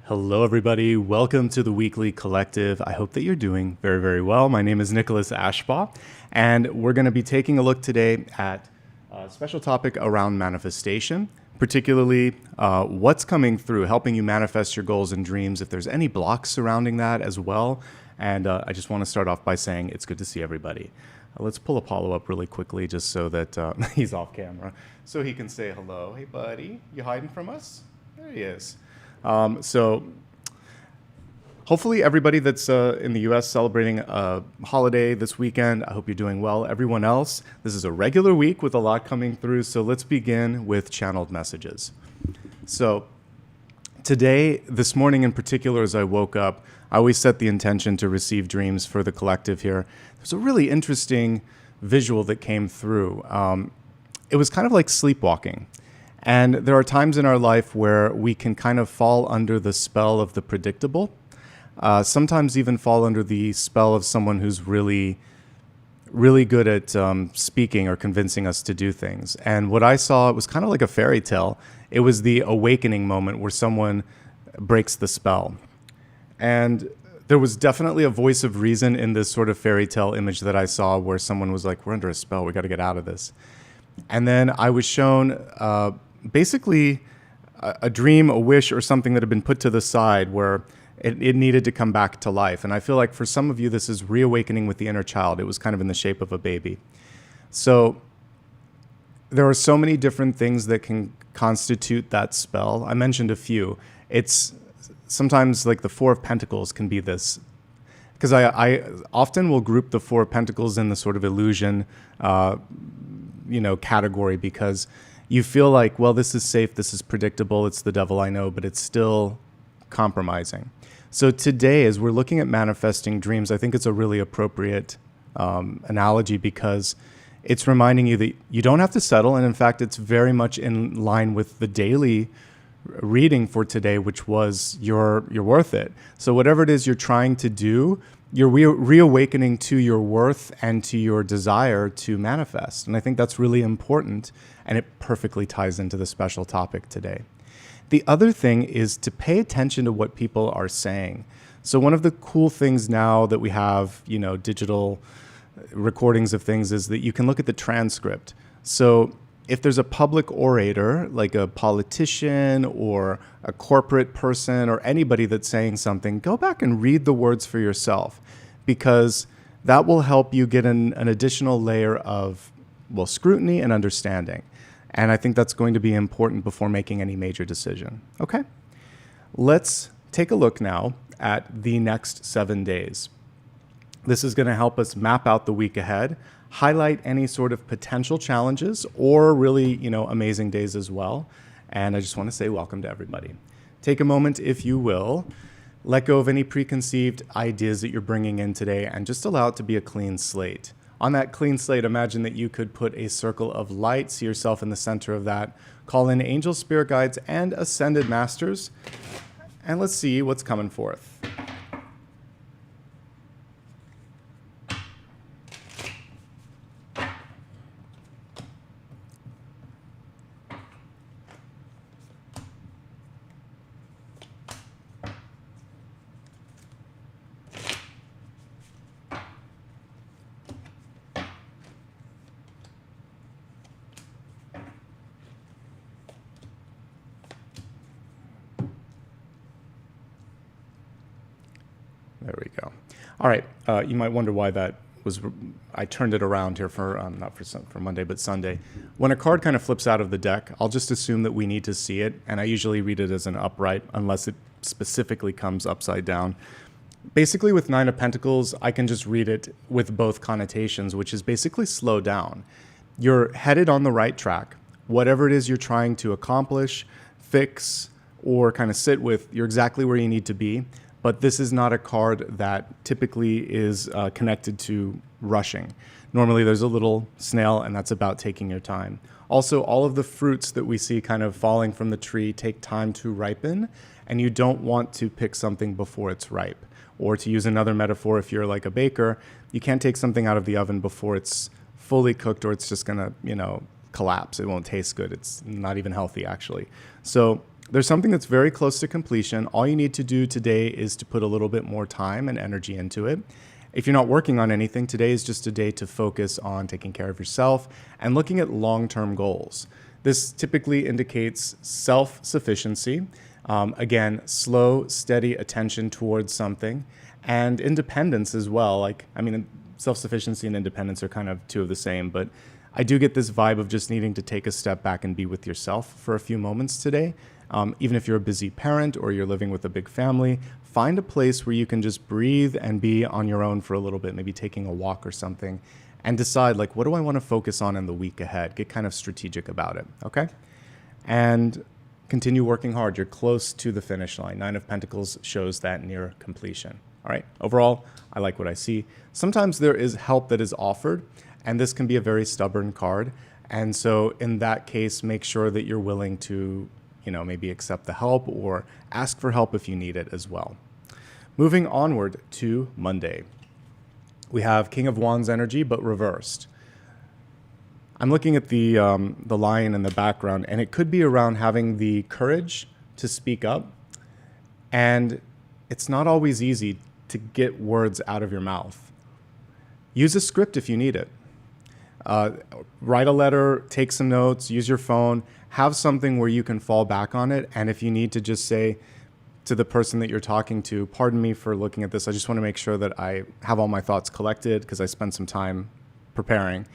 Hello, everybody. Welcome to the Weekly Collective. I hope that you're doing very, very well. My name is Nicholas Ashbaugh, and we're going to be taking a look today at a special topic around manifestation, particularly what's coming through, helping you manifest your goals and dreams, if there's any blocks surrounding that as well. And I just want to start off by saying it's good to see everybody. Let's pull Apollo up really quickly just so that he's off camera, so he can say hello. Hey, buddy, you hiding from us? There he is. So hopefully everybody that's in the U.S. celebrating a holiday this weekend, I hope you're doing well. Everyone else, this is a regular week with a lot coming through, so let's begin with channeled messages. So today, this morning in particular, as I woke up, I always set the intention to receive dreams for the collective here. There's a really interesting visual that came through. It was kind of like sleepwalking. And there are times in our life where we can kind of fall under the spell of the predictable, sometimes even fall under the spell of someone who's really, really good at speaking or convincing us to do things. And what I saw, it was kind of like a fairy tale. It was the awakening moment where someone breaks the spell. And there was definitely a voice of reason in this sort of fairy tale image that I saw where someone was like, we're under a spell, we got to get out of this. And then I was shown basically a dream, a wish, or something that had been put to the side where it needed to come back to life. And I feel like for some of you, this is reawakening with the inner child. It was kind of in the shape of a baby. So there are so many different things that can constitute that spell. I mentioned a few. It's sometimes like the Four of Pentacles can be this, because I often will group the Four of Pentacles in the sort of illusion, category, because you feel like, well, this is safe, this is predictable, it's the devil, I know, but it's still compromising. So today, as we're looking at manifesting dreams, I think it's a really appropriate analogy, because it's reminding you that you don't have to settle. And in fact, it's very much in line with the daily reading for today, which was you're worth it. So whatever it is you're trying to do, you're reawakening to your worth and to your desire to manifest. And I think that's really important, and it perfectly ties into the special topic today. The other thing is to pay attention to what people are saying. So one of the cool things now that we have, digital recordings of things, is that you can look at the transcript. So if there's a public orator, like a politician or a corporate person or anybody that's saying something, go back and read the words for yourself, because that will help you get an additional layer of, scrutiny and understanding. And I think that's going to be important before making any major decision. Okay, let's take a look now at the next 7 days. This is going to help us map out the week ahead, highlight any sort of potential challenges or really, amazing days as well. And I just want to say welcome to everybody. Take a moment, if you will, let go of any preconceived ideas that you're bringing in today and just allow it to be a clean slate. On that clean slate, imagine that you could put a circle of light, see yourself in the center of that, call in angels, spirit guides, and ascended masters, and let's see what's coming forth. There we go. All right. You might wonder why that was. I turned it around here for not for Monday, but Sunday. When a card kind of flips out of the deck, I'll just assume that we need to see it, and I usually read it as an upright unless it specifically comes upside down. Basically, with Nine of Pentacles, I can just read it with both connotations, which is basically slow down. You're headed on the right track. Whatever it is you're trying to accomplish, fix, or kind of sit with, you're exactly where you need to be. But this is not a card that typically is connected to rushing. Normally there's a little snail, and that's about taking your time. Also, all of the fruits that we see kind of falling from the tree take time to ripen, and you don't want to pick something before it's ripe. Or to use another metaphor, if you're like a baker, you can't take something out of the oven before it's fully cooked, or it's just gonna, collapse. It won't taste good. It's not even healthy, actually. So There's something that's very close to completion. All you need to do today is to put a little bit more time and energy into it. If you're not working on anything, today is just a day to focus on taking care of yourself and looking at long-term goals. This typically indicates self-sufficiency. Again, slow, steady attention towards something, and independence as well. Self-sufficiency and independence are kind of two of the same, but I do get this vibe of just needing to take a step back and be with yourself for a few moments today. Even if you're a busy parent or you're living with a big family, find a place where you can just breathe and be on your own for a little bit, maybe taking a walk or something, and decide, like, what do I want to focus on in the week ahead? Get kind of strategic about it, okay? And continue working hard. You're close to the finish line. Nine of Pentacles shows that near completion. All right, overall, I like what I see. Sometimes there is help that is offered, and this can be a very stubborn card. And so in that case, make sure that you're willing to, maybe accept the help or ask for help if you need it as well. Moving onward to Monday. We have King of Wands energy, but reversed. I'm looking at the lion in the background, and it could be around having the courage to speak up. And it's not always easy to get words out of your mouth. Use a script if you need it. Write a letter, take some notes, use your phone, have something where you can fall back on it. And if you need to just say to the person that you're talking to, pardon me for looking at this, I just want to make sure that I have all my thoughts collected because I spent some time preparing.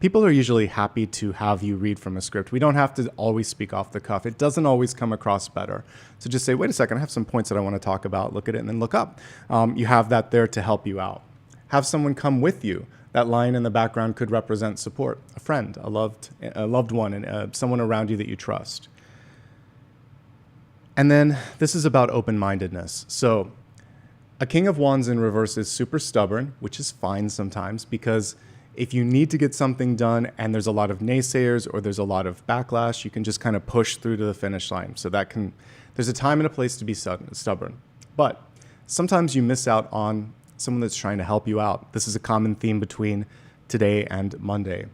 People are usually happy to have you read from a script. We don't have to always speak off the cuff. It doesn't always come across better. So just say, wait a second, I have some points that I want to talk about. Look at it and then look up. You have that there to help you out. Have someone come with you. That line in the background could represent support, a friend, a loved one, and someone around you that you trust. And then this is about open-mindedness. So a King of Wands in reverse is super stubborn, which is fine sometimes, because if you need to get something done and there's a lot of naysayers or there's a lot of backlash, you can just kind of push through to the finish line. So there's a time and a place to be stubborn. But sometimes you miss out on someone that's trying to help you out. This is a common theme between today and Monday.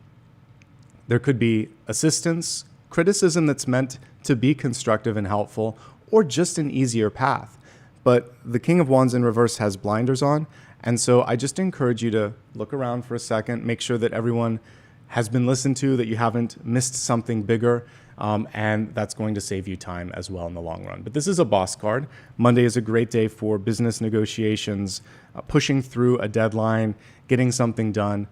There could be assistance, criticism that's meant to be constructive and helpful, or just an easier path. But the King of Wands in reverse has blinders on, and so I just encourage you to look around for a second, make sure that everyone has been listened to, that you haven't missed something bigger, and that's going to save you time as well in the long run. But this is a boss card. Monday is a great day for business negotiations, pushing through a deadline, getting something done.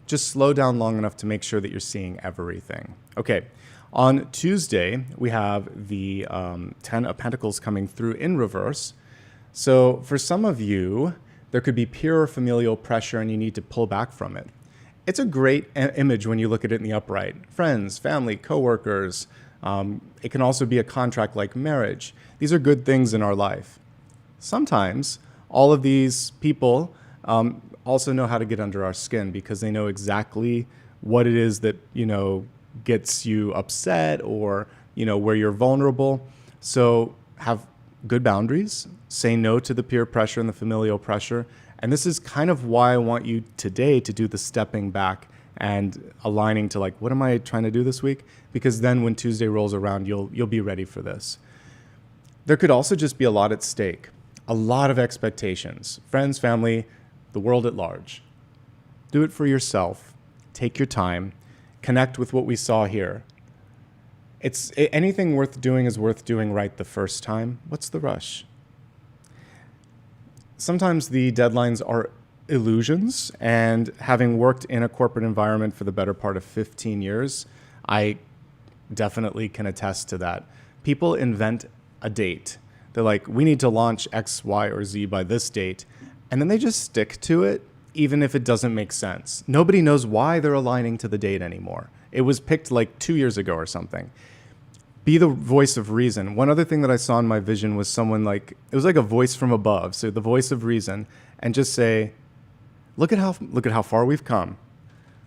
Just slow down long enough to make sure that you're seeing everything. Okay, on Tuesday, we have the 10 of Pentacles coming through in reverse. So for some of you, there could be peer or familial pressure and you need to pull back from it. It's a great image when you look at it in the upright. Friends, family, coworkers. It can also be a contract like marriage. These are good things in our life. Sometimes all of these people also know how to get under our skin because they know exactly what it is that, gets you upset or, where you're vulnerable. So have good boundaries. Say no to the peer pressure and the familial pressure. And this is kind of why I want you today to do the stepping back and aligning to what am I trying to do this week? Because then when Tuesday rolls around, you'll be ready for this. There could also just be a lot at stake, a lot of expectations, friends, family, the world at large. Do it for yourself. Take your time. Connect with what we saw here. Anything worth doing is worth doing right the first time. What's the rush? Sometimes the deadlines are illusions, and having worked in a corporate environment for the better part of 15 years, I definitely can attest to that. People invent a date. They're like, we need to launch X, Y, or Z by this date, and then they just stick to it, even if it doesn't make sense. Nobody knows why they're aligning to the date anymore. It was picked 2 years ago or something. Be the voice of reason. One other thing that I saw in my vision was someone it was like a voice from above. So the voice of reason, and just say, look at how far we've come.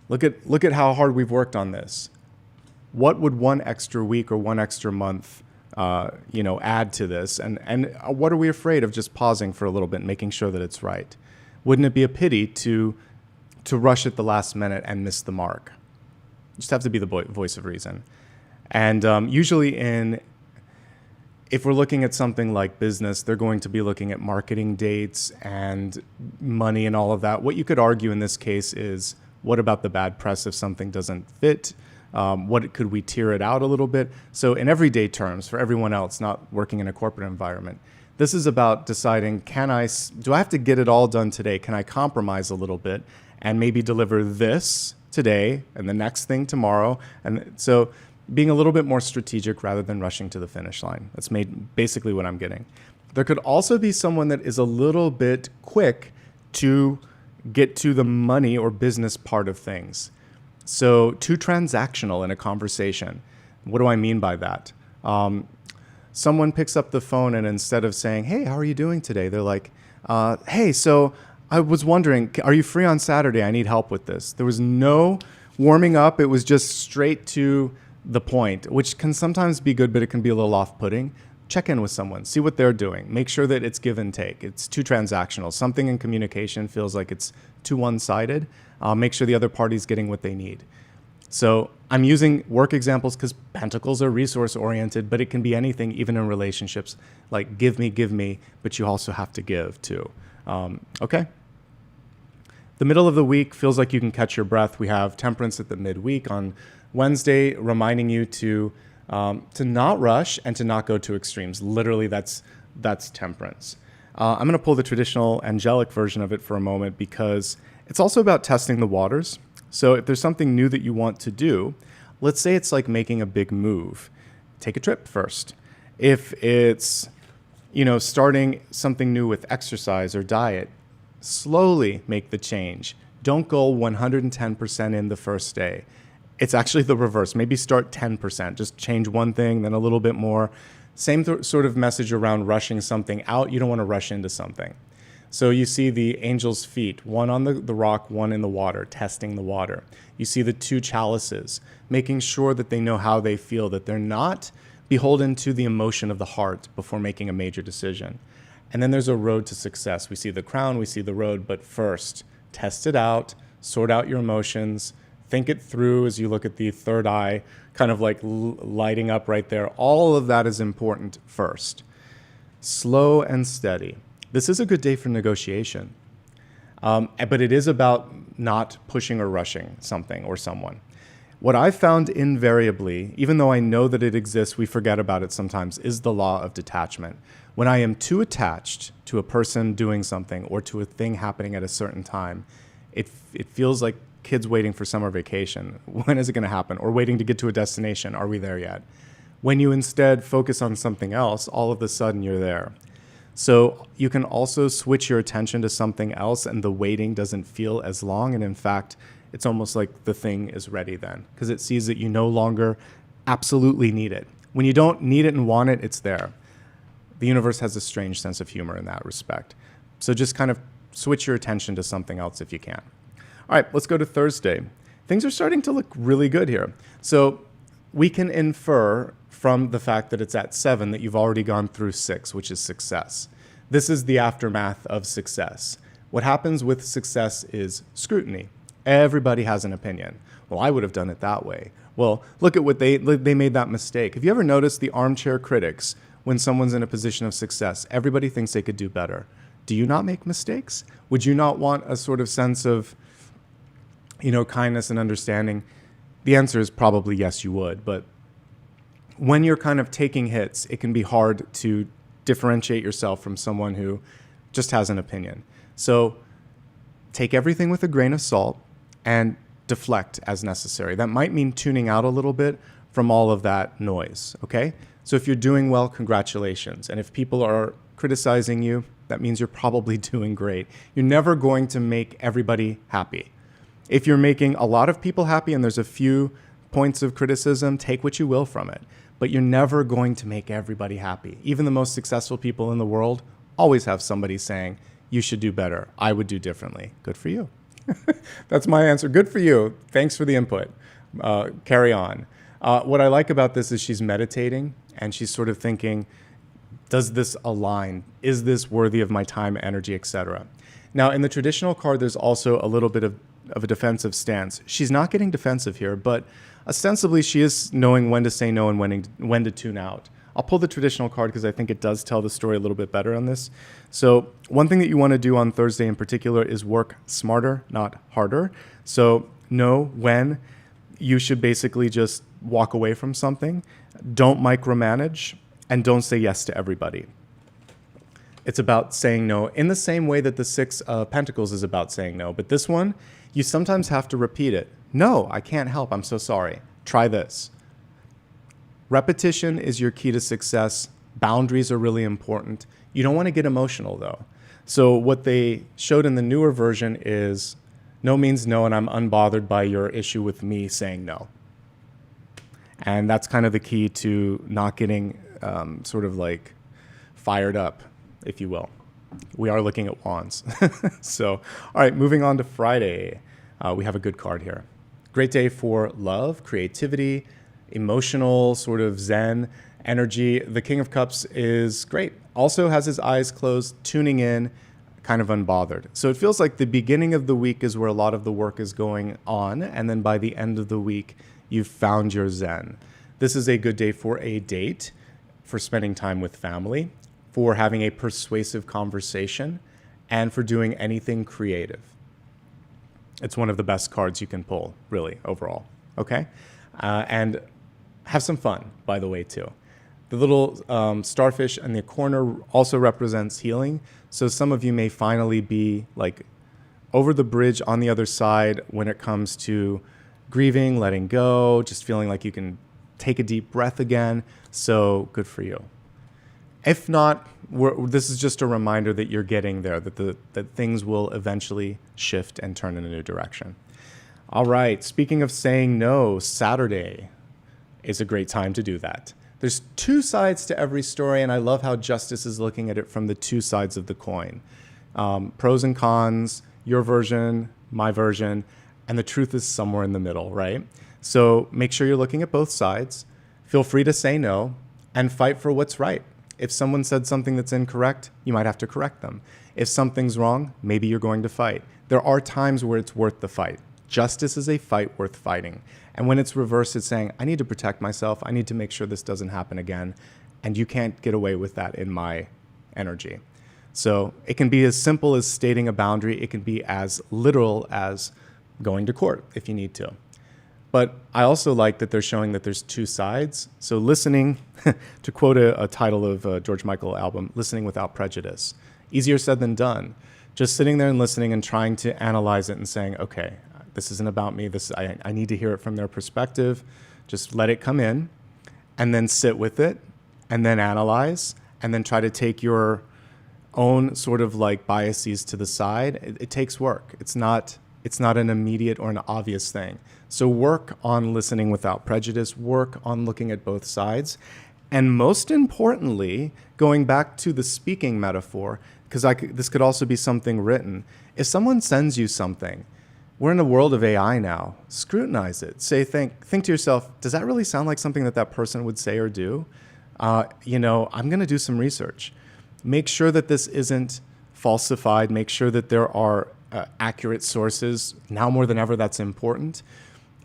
Look at how hard we've worked on this. What would one extra week or one extra month, add to this? And what are we afraid of just pausing for a little bit and making sure that it's right? Wouldn't it be a pity to rush at the last minute and miss the mark? You just have to be the voice of reason. And usually in If we're looking at something like business, they're going to be looking at marketing dates and money and all of that. What you could argue in this case is, what about the bad press if something doesn't fit? What could we tier it out a little bit? So in everyday terms, for everyone else not working in a corporate environment, this is about deciding, do I have to get it all done today? Can I compromise a little bit and maybe deliver this today and the next thing tomorrow? And so being a little bit more strategic rather than rushing to the finish line. That's basically what I'm getting. There could also be someone that is a little bit quick to get to the money or business part of things. So too transactional in a conversation. What do I mean by that? Someone picks up the phone and instead of saying, hey, how are you doing today? They're like, hey, so I was wondering, are you free on Saturday? I need help with this. There was no warming up. It was just straight to the point, which can sometimes be good, but it can be a little off-putting. Check in with someone, see what they're doing. Make sure that it's give and take. It's too transactional. Something in communication feels like it's too one-sided. Make sure the other party's getting what they need. So I'm using work examples because pentacles are resource-oriented, but it can be anything, even in relationships, like give me, but you also have to give too. Okay? The middle of the week feels like you can catch your breath. We have Temperance at the midweek on Wednesday, reminding you to not rush and to not go to extremes. Literally, that's Temperance. I'm going to pull the traditional angelic version of it for a moment because it's also about testing the waters. So if there's something new that you want to do, let's say it's like making a big move, take a trip first. If it's, starting something new with exercise or diet, slowly make the change. Don't go 110% in the first day. It's actually the reverse. Maybe start 10%. Just change one thing, then a little bit more. Same sort of message around rushing something out. You don't want to rush into something. So you see the angel's feet, one on the rock, one in the water, testing the water. You see the two chalices, making sure that they know how they feel, that they're not beholden to the emotion of the heart before making a major decision. And then there's a road to success. We see the crown, we see the road, but first, test it out, sort out your emotions, think it through as you look at the third eye, kind of like lighting up right there. All of that is important first. Slow and steady. This is a good day for negotiation, but it is about not pushing or rushing something or someone. What I've found invariably, even though I know that it exists, we forget about it sometimes, is the law of detachment. When I am too attached to a person doing something or to a thing happening at a certain time, it feels like kids waiting for summer vacation. When is it going to happen? Or waiting to get to a destination. Are we there yet? When you instead focus on something else, all of a sudden you're there. So you can also switch your attention to something else and the waiting doesn't feel as long. And in fact, it's almost like the thing is ready then because it sees that you no longer absolutely need it. When you don't need it and want it, it's there. The universe has a strange sense of humor in that respect. So just kind of switch your attention to something else if you can. All right, let's go to Thursday. Things are starting to look really good here. So we can infer from the fact that it's at 7 that you've already gone through 6, which is success. This is the aftermath of success. What happens with success is scrutiny. Everybody has an opinion. Well, I would have done it that way. Well, look at what they made that mistake. Have you ever noticed the armchair critics when someone's in a position of success? Everybody thinks they could do better. Do you not make mistakes? Would you not want a sort of sense of kindness and understanding? The answer is probably yes, you would. But when you're kind of taking hits, it can be hard to differentiate yourself from someone who just has an opinion. So take everything with a grain of salt and deflect as necessary. That might mean tuning out a little bit from all of that noise, okay? So if you're doing well, congratulations. And if people are criticizing you, that means you're probably doing great. You're never going to make everybody happy. If you're making a lot of people happy and there's a few points of criticism, take what you will from it. But you're never going to make everybody happy. Even the most successful people in the world always have somebody saying, you should do better. I would do differently. Good for you. That's my answer. Good for you. Thanks for the input. Carry on. What I like about this is she's meditating and she's sort of thinking, does this align? Is this worthy of my time, energy, etc.? Now, in the traditional card, there's also a little bit of a defensive stance. She's not getting defensive here, but ostensibly she is knowing when to say no and when to tune out. I'll pull the traditional card because I think it does tell the story a little bit better on this. So one thing that you want to do on Thursday in particular is work smarter, not harder. So know when you should basically just walk away from something. Don't micromanage and don't say yes to everybody. It's about saying no in the same way that the Six of Pentacles is about saying no. But this one, you sometimes have to repeat it. No, I can't help. I'm so sorry. Try this. Repetition is your key to success. Boundaries are really important. You don't want to get emotional, though. So what they showed in the newer version is no means no, and I'm unbothered by your issue with me saying no. And that's kind of the key to not getting sort of like fired up, if you will. We are looking at wands. So, all right, moving on to Friday. We have a good card here. Great day for love, creativity, emotional sort of zen energy. The King of Cups is great. Also has his eyes closed, tuning in, kind of unbothered. So it feels like the beginning of the week is where a lot of the work is going on. And then by the end of the week, you've found your zen. This is a good day for a date, for spending time with family, for having a persuasive conversation, and for doing anything creative. It's one of the best cards you can pull, really, overall. Okay? And have some fun, by the way, too. The little starfish in the corner also represents healing. So some of you may finally be like over the bridge on the other side when it comes to grieving, letting go, just feeling like you can take a deep breath again. So good for you. If not, this is just a reminder that you're getting there, that things will eventually shift and turn in a new direction. All right, speaking of saying no, Saturday is a great time to do that. There's two sides to every story, and I love how Justice is looking at it from the two sides of the coin. Pros and cons, your version, my version, and the truth is somewhere in the middle, right? So make sure you're looking at both sides. Feel free to say no and fight for what's right. If someone said something that's incorrect, you might have to correct them. If something's wrong, maybe you're going to fight. There are times where it's worth the fight. Justice is a fight worth fighting. And when it's reversed, it's saying, I need to protect myself. I need to make sure this doesn't happen again. And you can't get away with that in my energy. So it can be as simple as stating a boundary. It can be as literal as going to court if you need to. But I also like that they're showing that there's two sides. So listening, to quote a title of a George Michael album, listening without prejudice. Easier said than done. Just sitting there and listening and trying to analyze it and saying, okay, this isn't about me. I need to hear it from their perspective. Just let it come in and then sit with it and then analyze and then try to take your own sort of like biases to the side. It takes work. It's not an immediate or an obvious thing. So work on listening without prejudice, work on looking at both sides. And most importantly, going back to the speaking metaphor, because this could also be something written. If someone sends you something, we're in a world of AI now, scrutinize it. Think to yourself, does that really sound like something that person would say or do? I'm going to do some research. Make sure that this isn't falsified. Make sure that there are accurate sources. Now more than ever, that's important.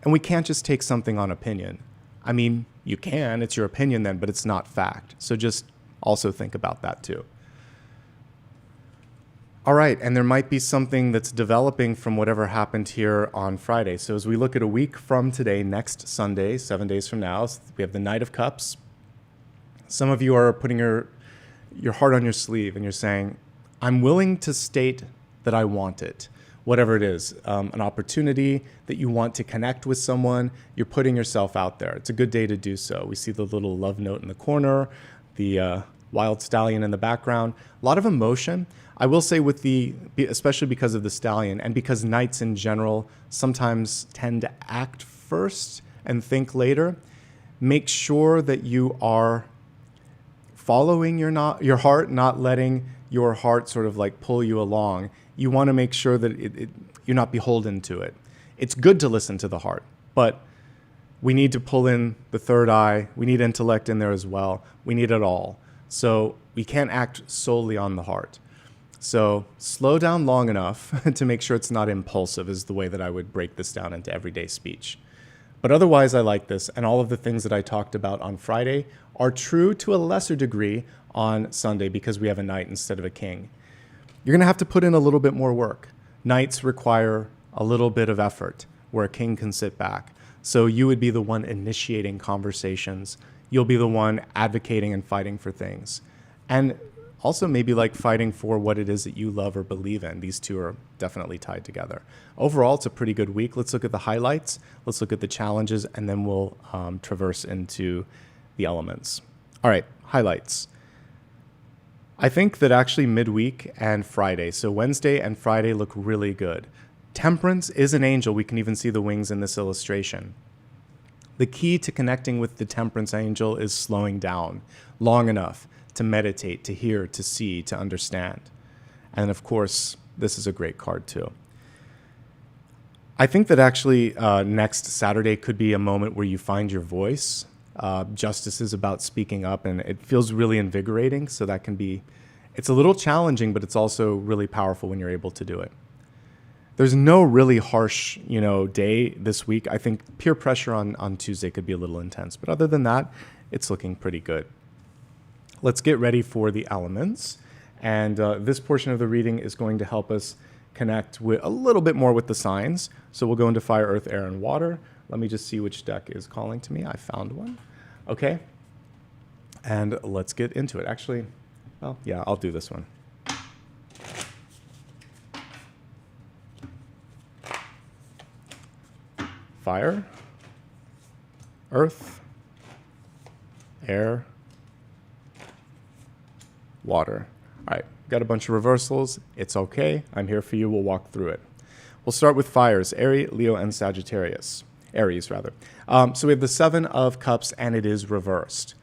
And we can't just take something on opinion. I mean, you can, it's your opinion then, but it's not fact. So just also think about that too. All right, and there might be something that's developing from whatever happened here on Friday. So as we look at a week from today, next Sunday, 7 days from now, we have the Knight of Cups. Some of you are putting your heart on your sleeve and you're saying, I'm willing to state that I want it. Whatever it is, an opportunity that you want to connect with someone, you're putting yourself out there. It's a good day to do so. We see the little love note in the corner, the wild stallion in the background, a lot of emotion. I will say especially because of the stallion and because knights in general sometimes tend to act first and think later, make sure that you are following your heart, not letting your heart sort of like pull you along. You want to make sure that you're not beholden to it. It's good to listen to the heart, but we need to pull in the third eye. We need intellect in there as well. We need it all. So we can't act solely on the heart. So slow down long enough to make sure it's not impulsive is the way that I would break this down into everyday speech. But otherwise, I like this. And all of the things that I talked about on Friday are true to a lesser degree on Sunday because we have a knight instead of a king. You're going to have to put in a little bit more work. Knights require a little bit of effort where a king can sit back. So you would be the one initiating conversations. You'll be the one advocating and fighting for things. And also maybe like fighting for what it is that you love or believe in. These two are definitely tied together. Overall, it's a pretty good week. Let's look at the highlights. Let's look at the challenges, and then we'll traverse into the elements. All right, highlights. I think that actually midweek and Friday, so Wednesday and Friday look really good. Temperance is an angel. We can even see the wings in this illustration. The key to connecting with the temperance angel is slowing down long enough to meditate, to hear, to see, to understand. And of course, this is a great card too. I think that actually next Saturday could be a moment where you find your voice. Justice is about speaking up, and it feels really invigorating. So that can be, it's a little challenging, but it's also really powerful when you're able to do it. There's no really harsh, day this week. I think peer pressure on Tuesday could be a little intense, but other than that, it's looking pretty good. Let's get ready for the elements. And this portion of the reading is going to help us connect with a little bit more with the signs. So we'll go into fire, earth, air, and water. Let me just see which deck is calling to me. I found one. Okay. And let's get into it. Actually, well, yeah, I'll do this one. Fire, earth, air, water. All right, got a bunch of reversals. It's okay. I'm here for you. We'll walk through it. We'll start with fires, Aries, Leo, and Sagittarius. Aries, rather. So we have the Seven of Cups, and it is reversed.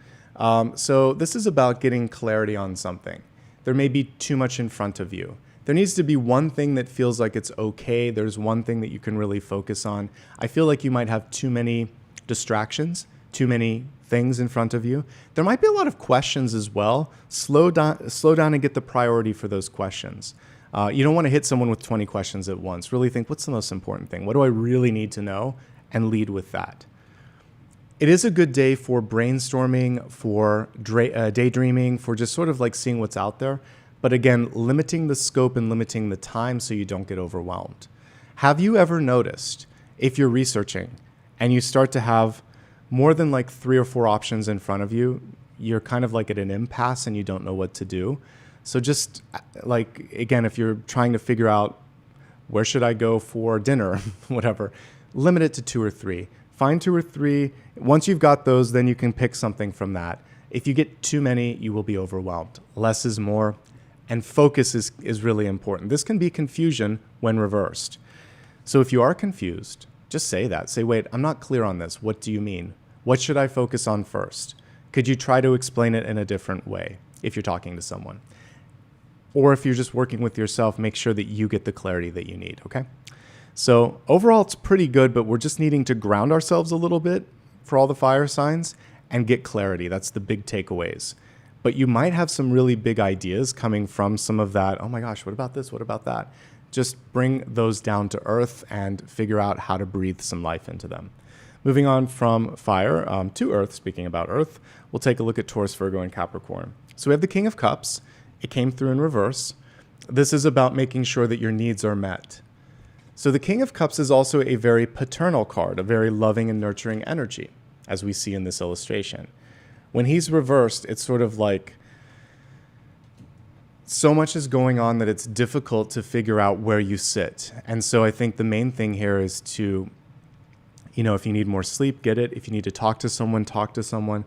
So this is about getting clarity on something. There may be too much in front of you. There needs to be one thing that feels like it's okay. There's one thing that you can really focus on. I feel like you might have too many distractions, too many things in front of you. There might be a lot of questions as well. Slow down and get the priority for those questions. You don't want to hit someone with 20 questions at once. Really think, what's the most important thing? What do I really need to know? And lead with that. It is a good day for brainstorming, for daydreaming, for just sort of like seeing what's out there. But again, limiting the scope and limiting the time so you don't get overwhelmed. Have you ever noticed if you're researching and you start to have more than like 3 or 4 options in front of you, you're kind of like at an impasse and you don't know what to do? So just like, again, if you're trying to figure out where should I go for dinner, whatever, limit it to 2 or 3. Find 2 or 3. Once you've got those, then you can pick something from that. If you get too many, you will be overwhelmed. Less is more. And focus is really important. This can be confusion when reversed. So if you are confused, just say that. Say, wait, I'm not clear on this. What do you mean? What should I focus on first? Could you try to explain it in a different way if you're talking to someone? Or if you're just working with yourself, make sure that you get the clarity that you need, okay? So overall, it's pretty good, but we're just needing to ground ourselves a little bit for all the fire signs and get clarity. That's the big takeaways. But you might have some really big ideas coming from some of that, oh my gosh, what about this? What about that? Just bring those down to earth and figure out how to breathe some life into them. Moving on from fire to earth, speaking about earth, we'll take a look at Taurus, Virgo, and Capricorn. So we have the King of Cups. It came through in reverse. This is about making sure that your needs are met. So the King of Cups is also a very paternal card, a very loving and nurturing energy, as we see in this illustration. When he's reversed, it's sort of like so much is going on that it's difficult to figure out where you sit. And so I think the main thing here is to, if you need more sleep, get it. If you need to talk to someone, talk to someone.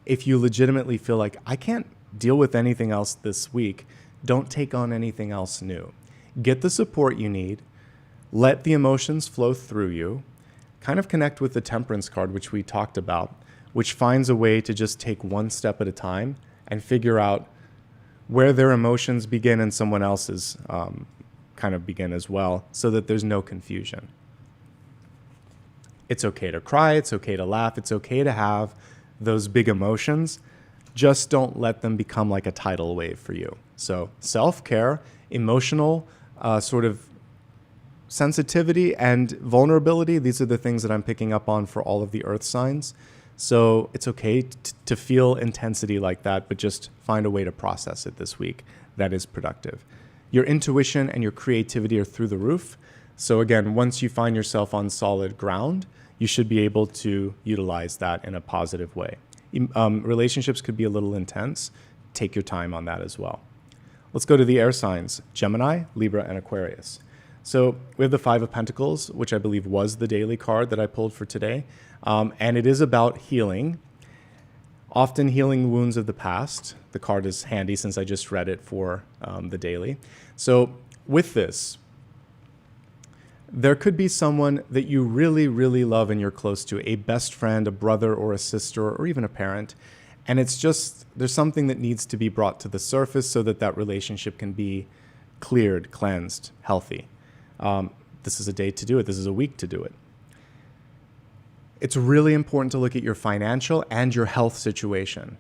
If you legitimately feel like, I can't deal with anything else this week, don't take on anything else new. Get the support you need. Let the emotions flow through you. Kind of connect with the Temperance card, which we talked about, which finds a way to just take one step at a time and figure out where their emotions begin and someone else's kind of begin as well, so that there's no confusion. It's okay to cry, it's okay to laugh, it's okay to have those big emotions. Just don't let them become like a tidal wave for you. So self-care, emotional sort of sensitivity and vulnerability, these are the things that I'm picking up on for all of the earth signs. So it's okay to feel intensity like that, but just find a way to process it this week that is productive. Your intuition and your creativity are through the roof. So again, once you find yourself on solid ground, you should be able to utilize that in a positive way. Relationships could be a little intense. Take your time on that as well. Let's go to the air signs, Gemini, Libra, and Aquarius. So we have the Five of Pentacles, which I believe was the daily card that I pulled for today. And it is about healing, often healing wounds of the past. The card is handy since I just read it for the daily. So with this, there could be someone that you really, really love and you're close to, a best friend, a brother or a sister, or even a parent. And it's just, there's something that needs to be brought to the surface so that that relationship can be cleared, cleansed, healthy. This is a day to do it. This is a week to do it. It's really important to look at your financial and your health situation.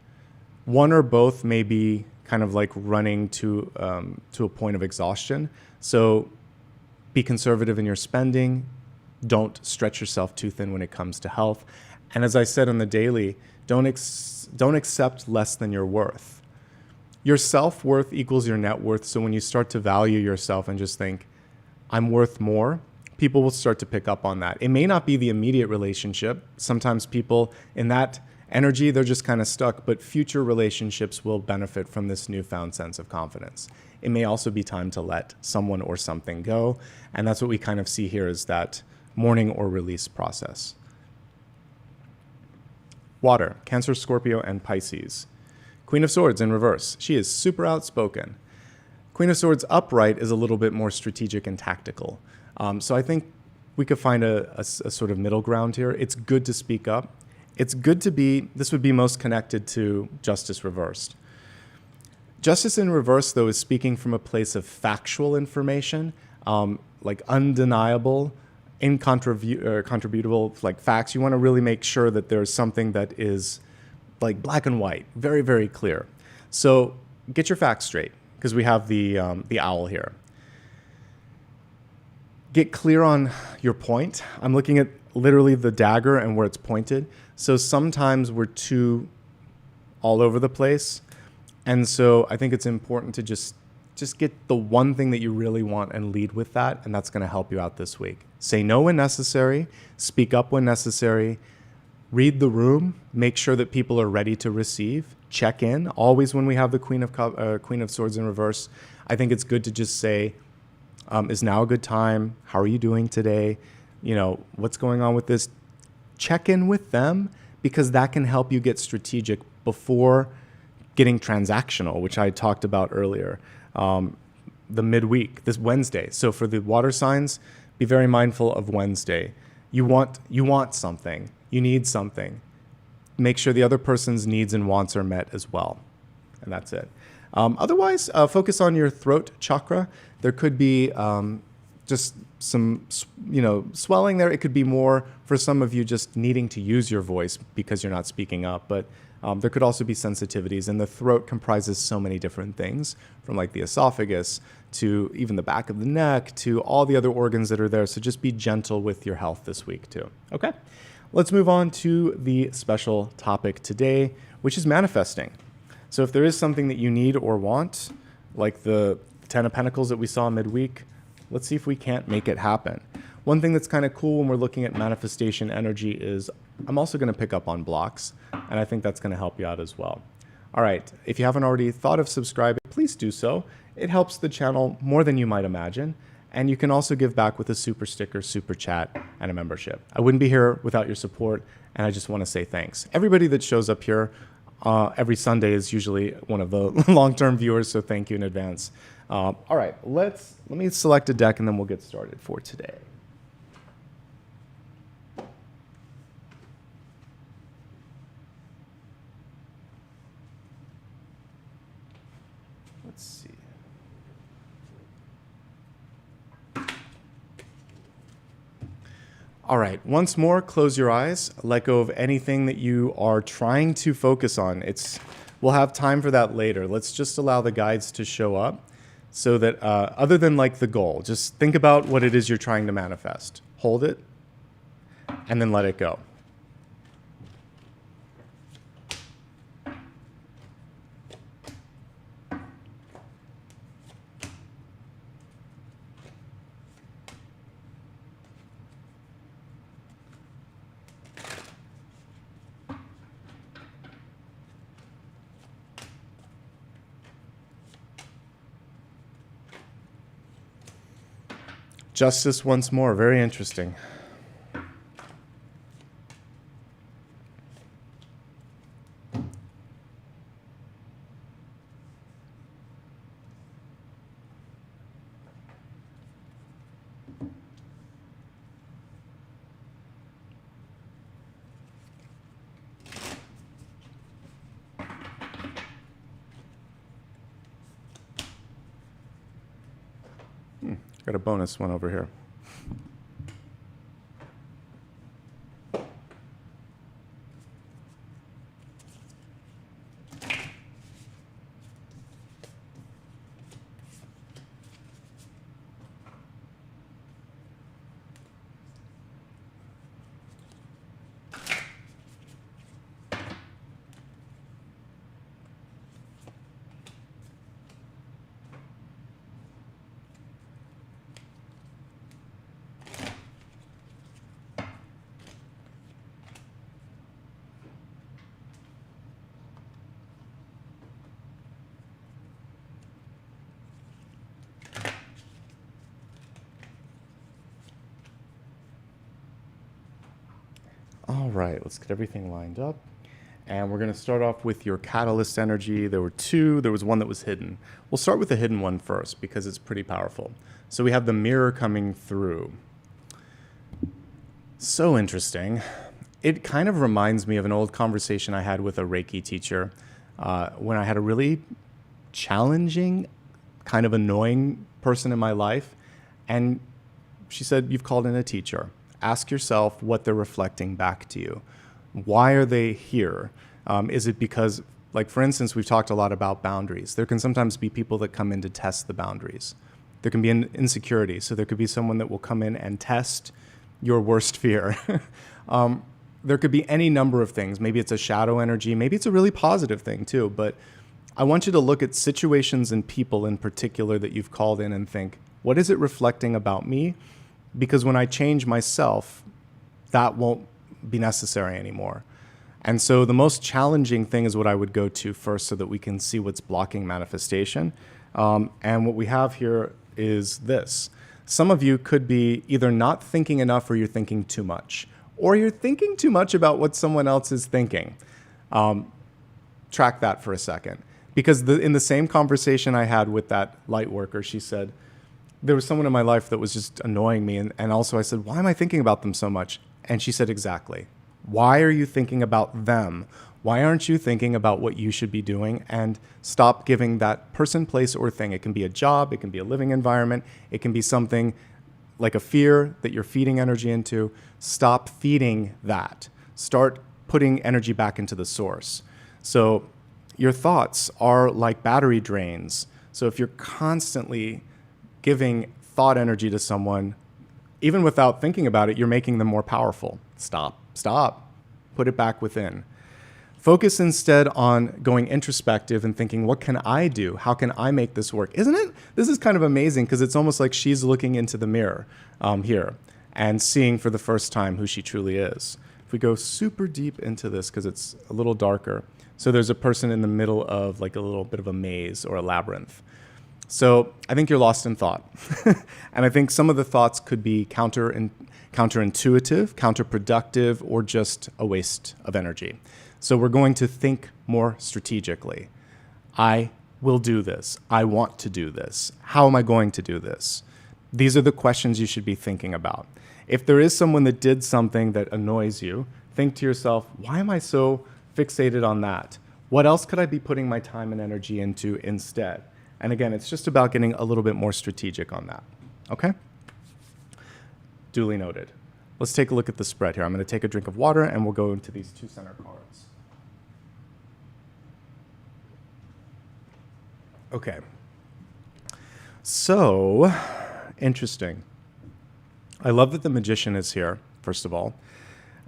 One or both may be kind of like running to a point of exhaustion. So be conservative in your spending. Don't stretch yourself too thin when it comes to health. And as I said on the daily, don't accept less than your worth. Your self-worth equals your net worth. So when you start to value yourself and just think, I'm worth more, people will start to pick up on that. It may not be the immediate relationship. Sometimes people in that energy, they're just kind of stuck, but future relationships will benefit from this newfound sense of confidence. It may also be time to let someone or something go. And that's what we kind of see here is that mourning or release process. Water, Cancer, Scorpio, and Pisces. Queen of Swords in reverse. She is super outspoken. Queen of Swords upright is a little bit more strategic and tactical. So I think we could find a sort of middle ground here. It's good to speak up. It's good to be, this would be most connected to Justice reversed. Justice in reverse, though, is speaking from a place of factual information, like undeniable, incontrovertible, like facts. You want to really make sure that there's something that is like black and white, very, very clear. So get your facts straight, because we have the owl here. Get clear on your point. I'm looking at literally the dagger and where it's pointed. So sometimes we're too all over the place. And so I think it's important to just get the one thing that you really want and lead with that. And that's going to help you out this week. Say no when necessary. Speak up when necessary. Read the room. Make sure that people are ready to receive. Check in. Always when we have the Queen of Swords in reverse, I think it's good to just say, is now a good time? How are you doing today? You know, what's going on with this? Check in with them, because that can help you get strategic before getting transactional, which I talked about earlier, the midweek, this Wednesday. So for the water signs, be very mindful of Wednesday. You want something. You need something. Make sure the other person's needs and wants are met as well. And that's it. Otherwise, focus on your throat chakra. There could be just some, swelling there. It could be more for some of you just needing to use your voice because you're not speaking up. But there could also be sensitivities. And the throat comprises so many different things, from like the esophagus to even the back of the neck to all the other organs that are there. So just be gentle with your health this week too. Okay, let's move on to the special topic today, which is manifesting. So if there is something that you need or want, like the Ten of Pentacles that we saw midweek, let's see if we can't make it happen. One thing that's kind of cool when we're looking at manifestation energy is I'm also going to pick up on blocks, and I think that's going to help you out as well. All right, if you haven't already thought of subscribing, please do so. It helps the channel more than you might imagine, and you can also give back with a super sticker, super chat, and a membership. I wouldn't be here without your support, and I just want to say thanks. Everybody that shows up here every Sunday is usually one of the long-term viewers, so thank you in advance. All right, let me select a deck, and then we'll get started for today. Let's see. All right, once more, close your eyes. Let go of anything that you are trying to focus on. We'll have time for that later. Let's just allow the guides to show up. so that other than like the goal, just think about what it is you're trying to manifest. Hold it and then let it go. Justice once more, very interesting. Got a bonus one over here. All right, let's get everything lined up. And we're going to start off with your catalyst energy. There were two. There was one that was hidden. We'll start with the hidden one first because it's pretty powerful. So we have the mirror coming through. So interesting. It kind of reminds me of an old conversation I had with a Reiki teacher when I had a really challenging, kind of annoying person in my life. And she said, "You've called in a teacher. Ask yourself what they're reflecting back to you. Why are they here? Is it because, like, for instance, we've talked a lot about boundaries. There can sometimes be people that come in to test the boundaries. There can be an insecurity. So there could be someone that will come in and test your worst fear. There could be any number of things. Maybe it's a shadow energy. Maybe it's a really positive thing too. But I want you to look at situations and people in particular that you've called in and think, what is it reflecting about me? Because when I change myself, that won't be necessary anymore. And so the most challenging thing is what I would go to first so that we can see what's blocking manifestation. And what we have here is this. Some of you could be either not thinking enough or you're thinking too much. Or you're thinking too much about what someone else is thinking. Track that for a second. Because in the same conversation I had with that light worker, she said, there was someone in my life that was just annoying me. And also I said, why am I thinking about them so much? And she said, exactly. Why are you thinking about them? Why aren't you thinking about what you should be doing? And stop giving that person, place, or thing. It can be a job. It can be a living environment. It can be something like a fear that you're feeding energy into. Stop feeding that. Start putting energy back into the source. So your thoughts are like battery drains. So if you're constantly giving thought energy to someone, even without thinking about it, you're making them more powerful. Stop. Put it back within. Focus instead on going introspective and thinking, what can I do? How can I make this work? Isn't it? This is kind of amazing because it's almost like she's looking into the mirror here and seeing for the first time who she truly is. If we go super deep into this, because it's a little darker. So there's a person in the middle of like a little bit of a maze or a labyrinth. So I think you're lost in thought. And I think some of the thoughts could be counterintuitive, counterproductive, or just a waste of energy. So we're going to think more strategically. I will do this. I want to do this. How am I going to do this? These are the questions you should be thinking about. If there is someone that did something that annoys you, think to yourself, why am I so fixated on that? What else could I be putting my time and energy into instead? And again, it's just about getting a little bit more strategic on that. Okay? Duly noted. Let's take a look at the spread here. I'm going to take a drink of water and we'll go into these two center cards. Okay. So, interesting. I love that the Magician is here, first of all.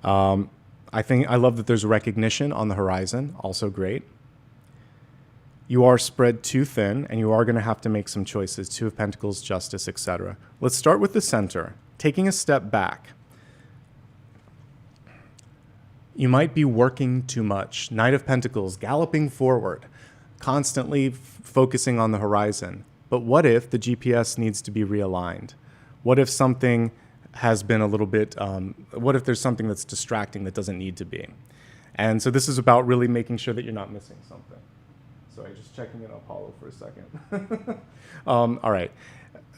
I love that there's recognition on the horizon, also great. You are spread too thin, and you are going to have to make some choices. Two of Pentacles, Justice, etc. Let's start with the center. Taking a step back. You might be working too much. Knight of Pentacles, galloping forward, constantly focusing on the horizon. But what if the GPS needs to be realigned? What if something has been a little bit, what if there's something that's distracting that doesn't need to be? And so this is about really making sure that you're not missing something. Sorry, just checking in Apollo for a second. All right.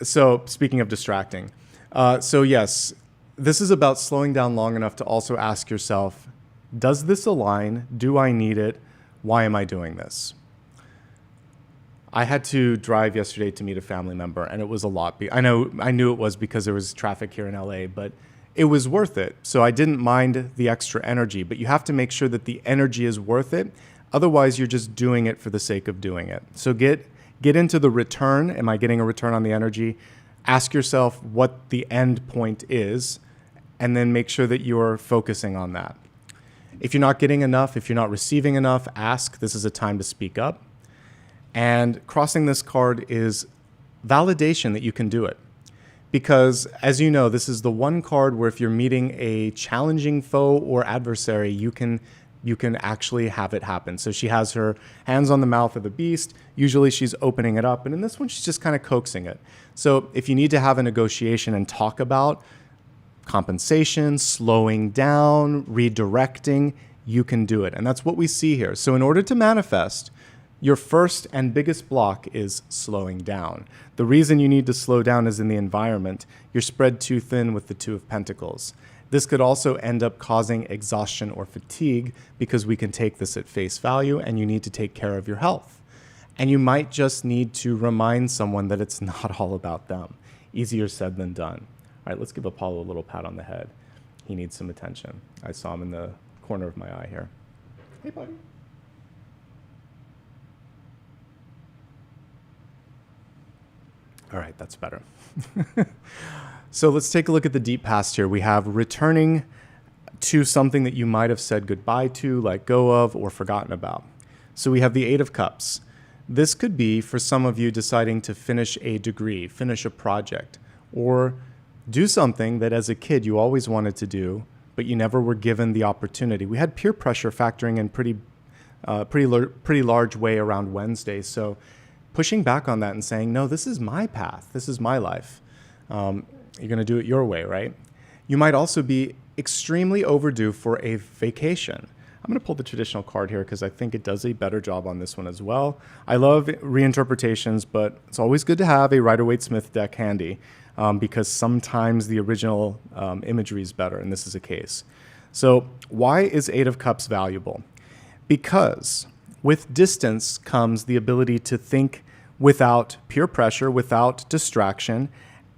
So speaking of distracting. So yes, this is about slowing down long enough to also ask yourself, does this align? Do I need it? Why am I doing this? I had to drive yesterday to meet a family member, and it was a lot. I knew it was because there was traffic here in LA, but it was worth it. So I didn't mind the extra energy, but you have to make sure that the energy is worth it. Otherwise, you're just doing it for the sake of doing it. So get into the return. Am I getting a return on the energy? Ask yourself what the end point is, and then make sure that you're focusing on that. If you're not getting enough, if you're not receiving enough, ask. This is a time to speak up. And crossing this card is validation that you can do it. Because, as you know, this is the one card where if you're meeting a challenging foe or adversary, you can actually have it happen. So she has her hands on the mouth of the beast. Usually she's opening it up. And in this one, she's just kind of coaxing it. So if you need to have a negotiation and talk about compensation, slowing down, redirecting, you can do it. And that's what we see here. So in order to manifest, your first and biggest block is slowing down. The reason you need to slow down is in the environment. You're spread too thin with the Two of Pentacles. This could also end up causing exhaustion or fatigue because we can take this at face value, and you need to take care of your health. And you might just need to remind someone that it's not all about them. Easier said than done. All right, let's give Apollo a little pat on the head. He needs some attention. I saw him in the corner of my eye here. Hey, buddy. All right, that's better. So let's take a look at the deep past here. We have returning to something that you might have said goodbye to, let go of, or forgotten about. So we have the Eight of Cups. This could be for some of you deciding to finish a degree, finish a project, or do something that as a kid you always wanted to do, but you never were given the opportunity. We had peer pressure factoring in pretty large way around Wednesday. So pushing back on that and saying, no, this is my path. This is my life. You're going to do it your way, right? You might also be extremely overdue for a vacation. I'm going to pull the traditional card here because I think it does a better job on this one as well. I love reinterpretations, but it's always good to have a Rider-Waite-Smith deck handy because sometimes the original imagery is better, and this is a case. So why is Eight of Cups valuable? Because with distance comes the ability to think without peer pressure, without distraction,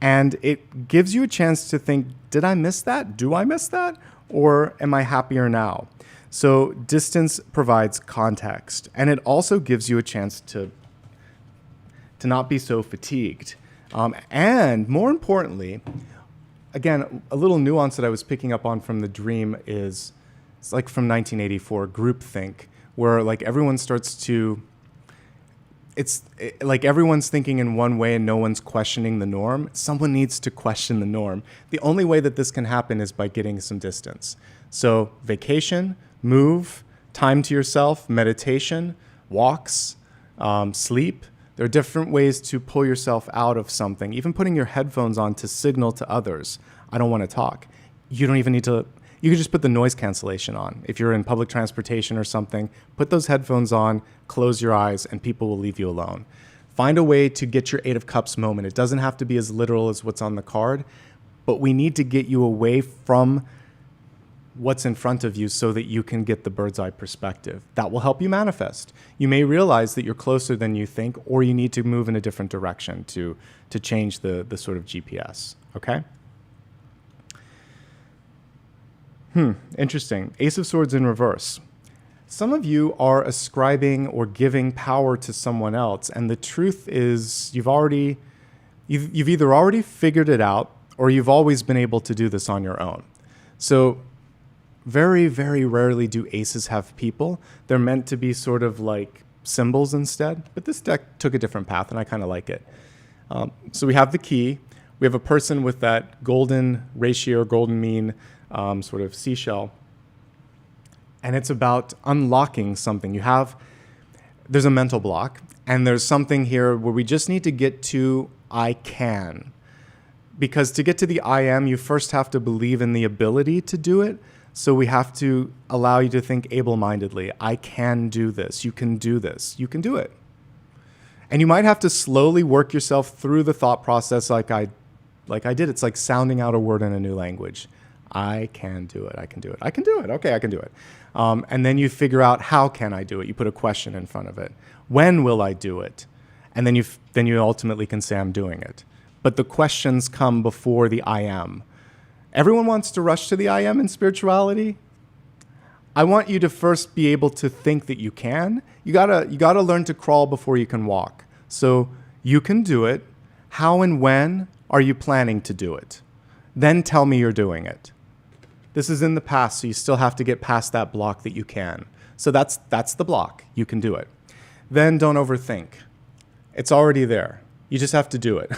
and it gives you a chance to think, did I miss that? Do I miss that? Or am I happier now? So distance provides context, and it also gives you a chance to not be so fatigued. And more importantly, again, a little nuance that I was picking up on from the dream is, it's like from 1984, groupthink, where like everyone starts to, like everyone's thinking in one way and no one's questioning the norm. Someone needs to question the norm. The only way that this can happen is by getting some distance. So vacation, move, time to yourself, meditation, walks, sleep. There are different ways to pull yourself out of something. Even putting your headphones on to signal to others, I don't want to talk. You don't even need to. You can just put the noise cancellation on. If you're in public transportation or something, put those headphones on, close your eyes, and people will leave you alone. Find a way to get your Eight of Cups moment. It doesn't have to be as literal as what's on the card, but we need to get you away from what's in front of you so that you can get the bird's eye perspective. That will help you manifest. You may realize that you're closer than you think, or you need to move in a different direction to change the sort of GPS, okay? Interesting. Ace of Swords in reverse. Some of you are ascribing or giving power to someone else, and the truth is you've already You've either already figured it out or you've always been able to do this on your own. So very, very rarely do aces have people. They're meant to be sort of like symbols instead, but this deck took a different path and I kind of like it. So we have the key. We have a person with that golden ratio or golden mean sort of seashell. And it's about unlocking something. There's a mental block and there's something here where we just need to get to I can. Because to get to the I am, you first have to believe in the ability to do it. So we have to allow you to think able-mindedly. I can do this. You can do this. You can do it. And you might have to slowly work yourself through the thought process like I did. It's like sounding out a word in a new language. I can do it. I can do it. I can do it. Okay, I can do it. And then you figure out, how can I do it? You put a question in front of it. When will I do it? And then you ultimately can say, I'm doing it. But the questions come before the I am. Everyone wants to rush to the I am in spirituality. I want you to first be able to think that you can. You gotta learn to crawl before you can walk. So you can do it. How and when are you planning to do it? Then tell me you're doing it. This is in the past, so you still have to get past that block that you can. So that's the block. You can do it. Then don't overthink. It's already there. You just have to do it.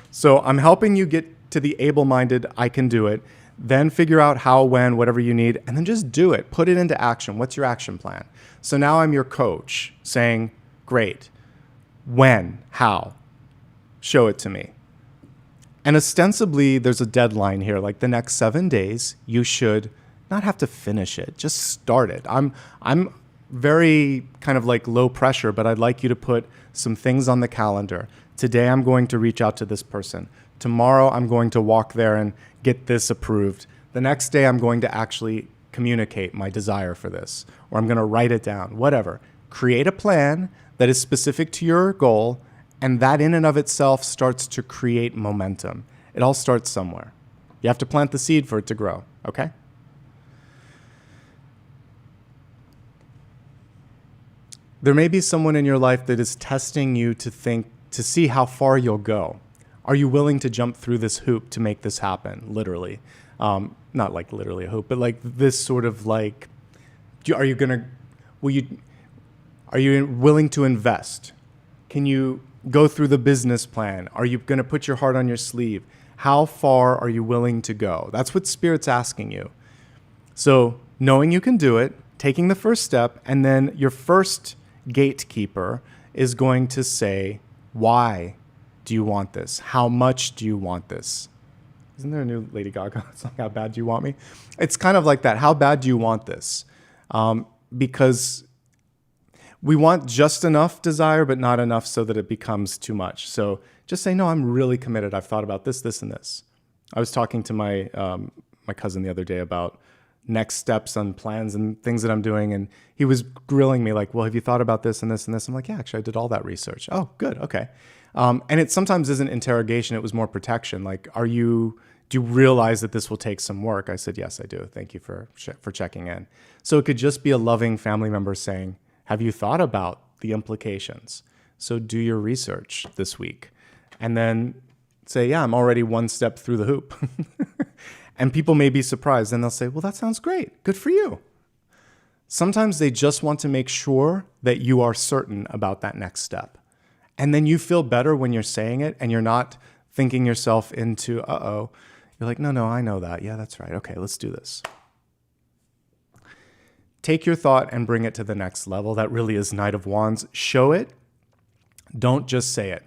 So I'm helping you get to the able-minded, I can do it. Then figure out how, when, whatever you need, and then just do it. Put it into action. What's your action plan? So now I'm your coach saying, great. When? How? Show it to me. And ostensibly, there's a deadline here. Like the next 7 days, you should not have to finish it. Just start it. I'm very kind of like low pressure, but I'd like you to put some things on the calendar. Today, I'm going to reach out to this person. Tomorrow, I'm going to walk there and get this approved. The next day, I'm going to actually communicate my desire for this, or I'm going to write it down, whatever. Create a plan that is specific to your goal, and that in and of itself starts to create momentum. It all starts somewhere. You have to plant the seed for it to grow, okay? There may be someone in your life that is testing you to see how far you'll go. Are you willing to jump through this hoop to make this happen? Literally. Not like literally a hoop, but like this sort of like, are you willing to invest? Can you go through the business plan? Are you going to put your heart on your sleeve? How far are you willing to go? That's what Spirit's asking you. So knowing you can do it, taking the first step, and then your first gatekeeper is going to say, why do you want this? How much do you want this? Isn't there a new Lady Gaga song, How Bad Do You Want Me? It's kind of like that. How bad do you want this? Because we want just enough desire, but not enough so that it becomes too much. So just say, no, I'm really committed. I've thought about this, this, and this. I was talking to my cousin the other day about next steps on plans and things that I'm doing. And he was grilling me like, well, have you thought about this and this and this? I'm like, yeah, actually, I did all that research. Oh, good. Okay. And it sometimes isn't interrogation. It was more protection. Like, do you realize that this will take some work? I said, yes, I do. Thank you for checking in. So it could just be a loving family member saying, have you thought about the implications? So do your research this week. And then say, yeah, I'm already one step through the hoop. And people may be surprised and they'll say, well, that sounds great. Good for you. Sometimes they just want to make sure that you are certain about that next step. And then you feel better when you're saying it and you're not thinking yourself into, uh-oh. You're like, no, I know that. Yeah, that's right. Okay, let's do this. Take your thought and bring it to the next level. That really is Knight of Wands. Show it. Don't just say it.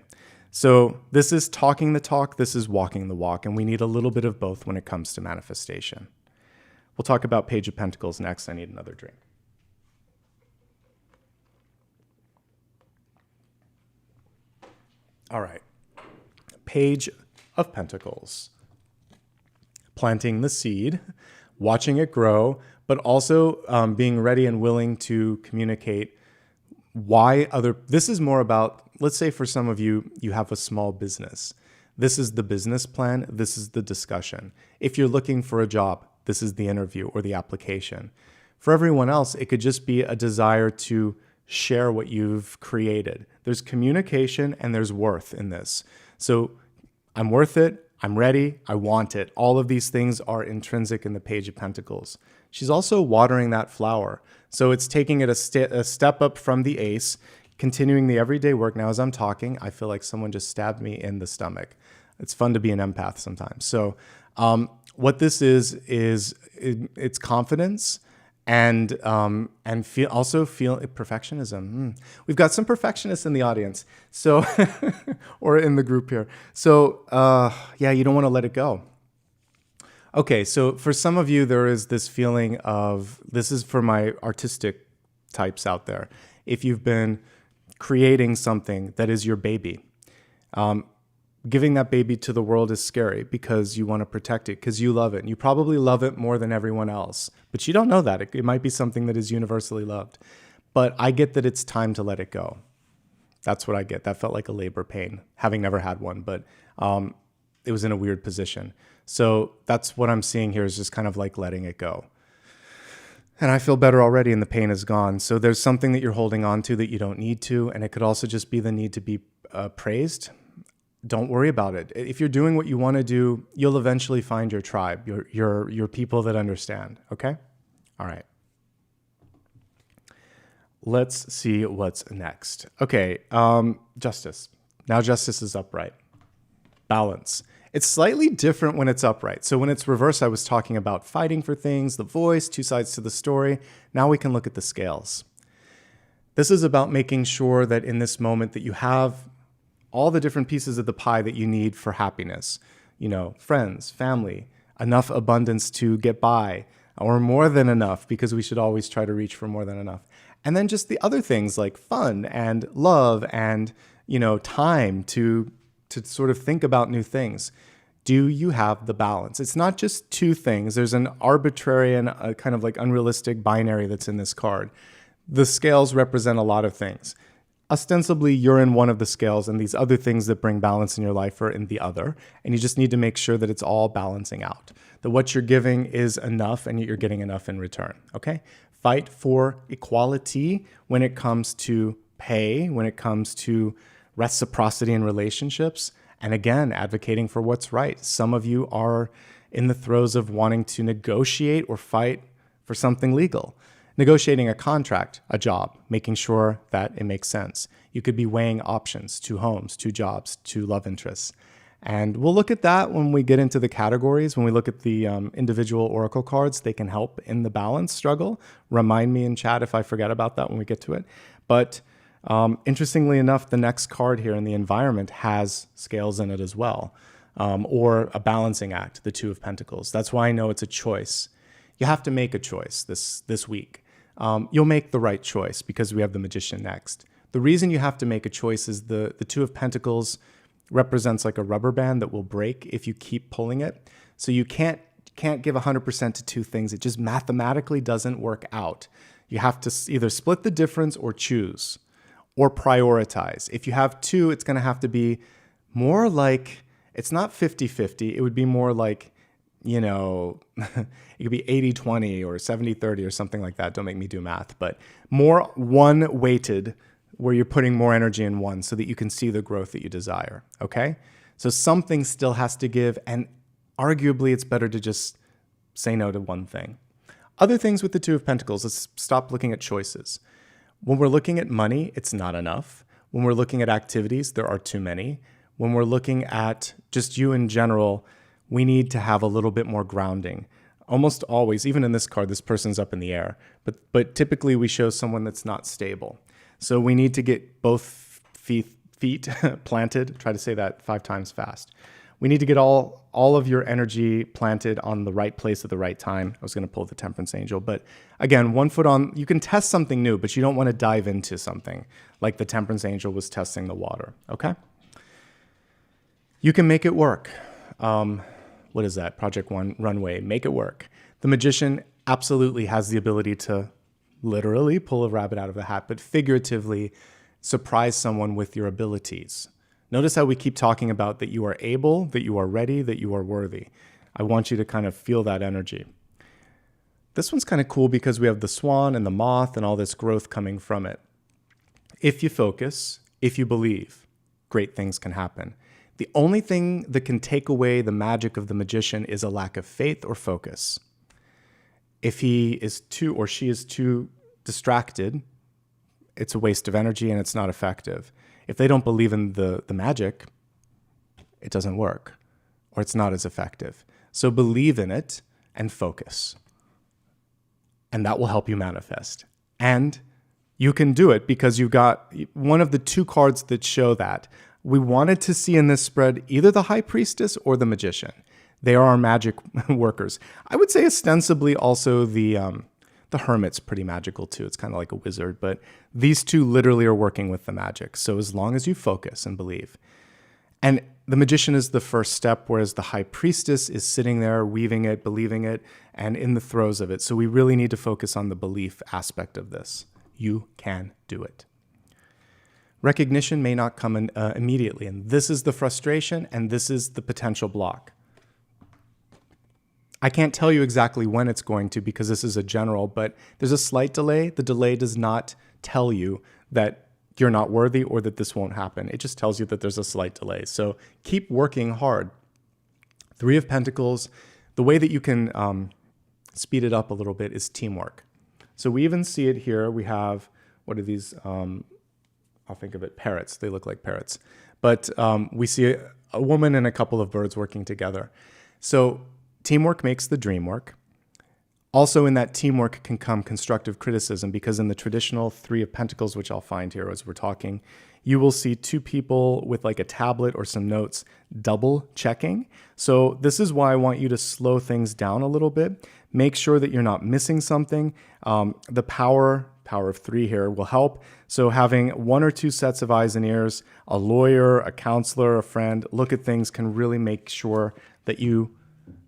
So this is talking the talk. This is walking the walk. And we need a little bit of both when it comes to manifestation. We'll talk about Page of Pentacles next. I need another drink. All right. Page of Pentacles. Planting the seed, watching it grow, but also being ready and willing to communicate why this is more about, let's say for some of you, you have a small business. This is the business plan. This is the discussion. If you're looking for a job, this is the interview or the application. For everyone else, it could just be a desire to share what you've created. There's communication and there's worth in this. So I'm worth it. I'm ready. I want it. All of these things are intrinsic in the Page of Pentacles. She's also watering that flower. So it's taking it a step up from the Ace, continuing the everyday work. Now, as I'm talking, I feel like someone just stabbed me in the stomach. It's fun to be an empath sometimes. So what this is it's confidence and also feel perfectionism. We've got some perfectionists in the audience, so or in the group here. So yeah, you don't want to let it go. Okay, so for some of you, there is this feeling of, this is for my artistic types out there. If you've been creating something that is your baby, giving that baby to the world is scary because you want to protect it, because you love it. And you probably love it more than everyone else, but you don't know that. It might be something that is universally loved. But I get that it's time to let it go. That's what I get. That felt like a labor pain, having never had one, but it was in a weird position. So that's what I'm seeing here, is just kind of like letting it go. And I feel better already, and the pain is gone. So there's something that you're holding on to that you don't need to, and it could also just be the need to be praised. Don't worry about it. If you're doing what you want to do, you'll eventually find your tribe, your people that understand, okay? All right. Let's see what's next. Okay, justice. Now justice is upright. Balance. It's slightly different when it's upright. So when it's reversed, I was talking about fighting for things, the voice, two sides to the story. Now we can look at the scales. This is about making sure that in this moment that you have all the different pieces of the pie that you need for happiness. You know, friends, family, enough abundance to get by, or more than enough, because we should always try to reach for more than enough. And then just the other things like fun and love and, you know, time to sort of think about new things. Do you have the balance? It's not just two things. There's an arbitrary and a kind of like unrealistic binary that's in this card. The scales represent a lot of things. Ostensibly, you're in one of the scales, and these other things that bring balance in your life are in the other. And you just need to make sure that it's all balancing out, that what you're giving is enough and you're getting enough in return, okay? Fight for equality when it comes to pay, when it comes to reciprocity in relationships, and again, advocating for what's right. Some of you are in the throes of wanting to negotiate or fight for something legal. Negotiating a contract, a job, making sure that it makes sense. You could be weighing options, 2 homes, 2 jobs, 2 love interests. And we'll look at that when we get into the categories. When we look at the individual oracle cards, they can help in the balance struggle. Remind me in chat if I forget about that when we get to it. But interestingly enough, the next card here in the environment has scales in it as well, or a balancing act, the 2 of Pentacles. That's why I know it's a choice. You have to make a choice this week. You'll make the right choice because we have the Magician next. The reason you have to make a choice is the 2 of Pentacles represents like a rubber band that will break if you keep pulling it. So you can't give 100% to 2 things. It just mathematically doesn't work out. You have to either split the difference or choose or prioritize. If you have 2, it's going to have to be more like, it's not 50-50. It would be more like, you know, it could be 80-20 or 70-30 or something like that. Don't make me do math, but more one weighted where you're putting more energy in one so that you can see the growth that you desire. Okay. So something still has to give. And arguably it's better to just say no to one thing. Other things with the 2 of Pentacles, let's stop looking at choices. When we're looking at money, it's not enough. When we're looking at activities, there are too many. When we're looking at just you in general, we need to have a little bit more grounding. Almost always, even in this card, this person's up in the air, but typically we show someone that's not stable. So we need to get both feet planted. Try to say that 5 times fast. We need to get all of your energy planted on the right place at the right time. I was going to pull the Temperance Angel, but again, 1 foot on, you can test something new, but you don't want to dive into something like the Temperance Angel was testing the water, okay? You can make it work. What is that? Project One Runway, make it work. The Magician absolutely has the ability to literally pull a rabbit out of a hat, but figuratively surprise someone with your abilities. Notice how we keep talking about that you are able, that you are ready, that you are worthy. I want you to kind of feel that energy. This one's kind of cool because we have the swan and the moth and all this growth coming from it. If you focus, if you believe, great things can happen. The only thing that can take away the magic of the magician is a lack of faith or focus. If he is too or she is too distracted, it's a waste of energy and it's not effective. If they don't believe in the magic, it doesn't work or it's not as effective. So believe in it and focus. And that will help you manifest. And you can do it because you've got one of the two cards that show that. We wanted to see in this spread either the High Priestess or the Magician. They are our magic workers. I would say ostensibly also the Hermit's pretty magical too. It's kind of like a wizard, but these two literally are working with the magic. So as long as you focus and believe. And the Magician is the first step, whereas the High Priestess is sitting there, weaving it, believing it, and in the throes of it. So we really need to focus on the belief aspect of this. You can do it. Recognition may not come in, immediately, and this is the frustration, and this is the potential block. I can't tell you exactly when it's going to because this is a general, but there's a slight delay. The delay does not tell you that you're not worthy or that this won't happen. It just tells you that there's a slight delay. So keep working hard. Three of Pentacles, the way that you can speed it up a little bit is teamwork. So we even see it here. We have, what are these? I'll think of it, parrots. They look like parrots. But we see a woman and a couple of birds working together. So teamwork makes the dream work. Also in that teamwork can come constructive criticism because in the traditional Three of Pentacles, which I'll find here as we're talking, you will see two people with like a tablet or some notes double checking. So this is why I want you to slow things down a little bit. Make sure that you're not missing something. The power of three here will help. So having one or two sets of eyes and ears, a lawyer, a counselor, a friend, look at things can really make sure that you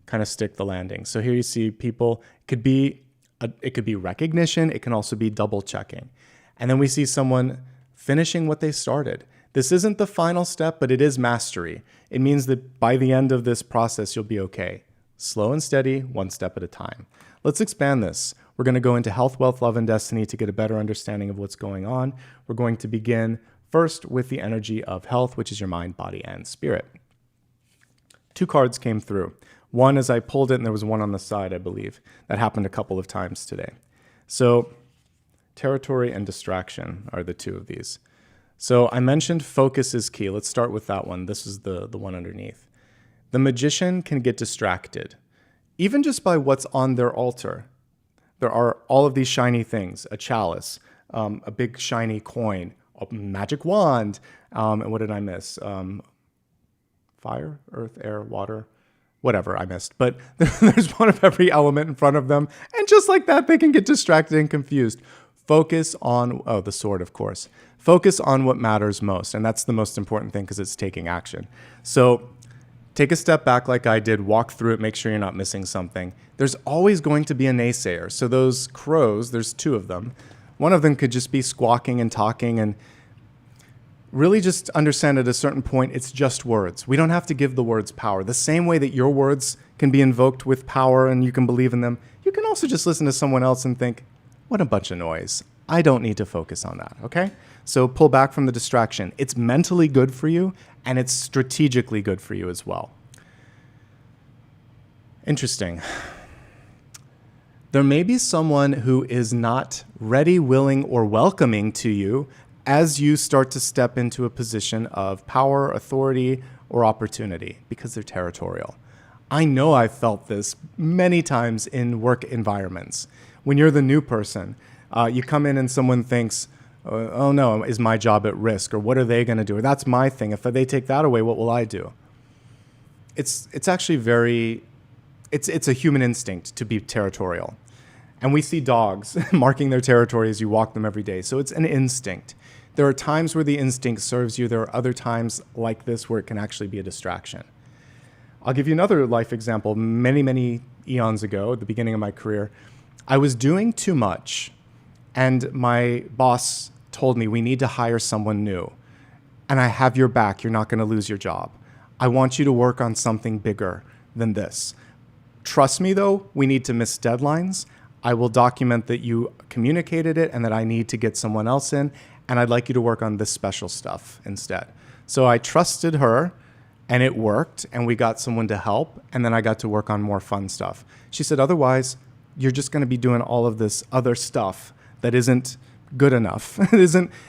kind of stick the landing. So here you see people, it could be recognition. It can also be double checking. And then we see someone finishing what they started. This isn't the final step, but it is mastery. It means that by the end of this process, you'll be okay. Slow and steady, one step at a time. Let's expand this. We're going to go into health, wealth, love, and destiny to get a better understanding of what's going on. We're going to begin first with the energy of health, which is your mind, body, and spirit. Two cards came through. One as I pulled it, and there was one on the side, I believe. That happened a couple of times today. So territory and distraction are the two of these. So I mentioned focus is key. Let's start with that one. This is the one underneath. The magician can get distracted, even just by what's on their altar. There are all of these shiny things, a chalice, a big shiny coin, a magic wand, and what did I miss? Fire, earth, air, water, whatever I missed. But there's one of every element in front of them, and just like that, they can get distracted and confused. Focus on, the sword, of course. Focus on what matters most, and that's the most important thing because it's taking action. So take a step back like I did, walk through it, make sure you're not missing something. There's always going to be a naysayer. So those crows, there's two of them. One of them could just be squawking and talking, and really just understand at a certain point, it's just words. We don't have to give the words power. The same way that your words can be invoked with power and you can believe in them, you can also just listen to someone else and think, what a bunch of noise. I don't need to focus on that, okay? So pull back from the distraction. It's mentally good for you, and it's strategically good for you as well. Interesting. There may be someone who is not ready, willing, or welcoming to you as you start to step into a position of power, authority, or opportunity because they're territorial. I know I've felt this many times in work environments. When you're the new person, you come in and someone thinks, oh no, is my job at risk? Or what are they going to do? Or that's my thing. If they take that away, what will I do? It's actually it's a human instinct to be territorial. And we see dogs marking their territory as you walk them every day. So it's an instinct. There are times where the instinct serves you. There are other times like this where it can actually be a distraction. I'll give you another life example. Many, many eons ago, at the beginning of my career, I was doing too much. And my boss told me, we need to hire someone new. And I have your back. You're not going to lose your job. I want you to work on something bigger than this. Trust me, though, we need to miss deadlines. I will document that you communicated it and that I need to get someone else in. And I'd like you to work on this special stuff instead. So I trusted her. and it worked, and we got someone to help, and then I got to work on more fun stuff. She said, otherwise, you're just going to be doing all of this other stuff that isn't good enough.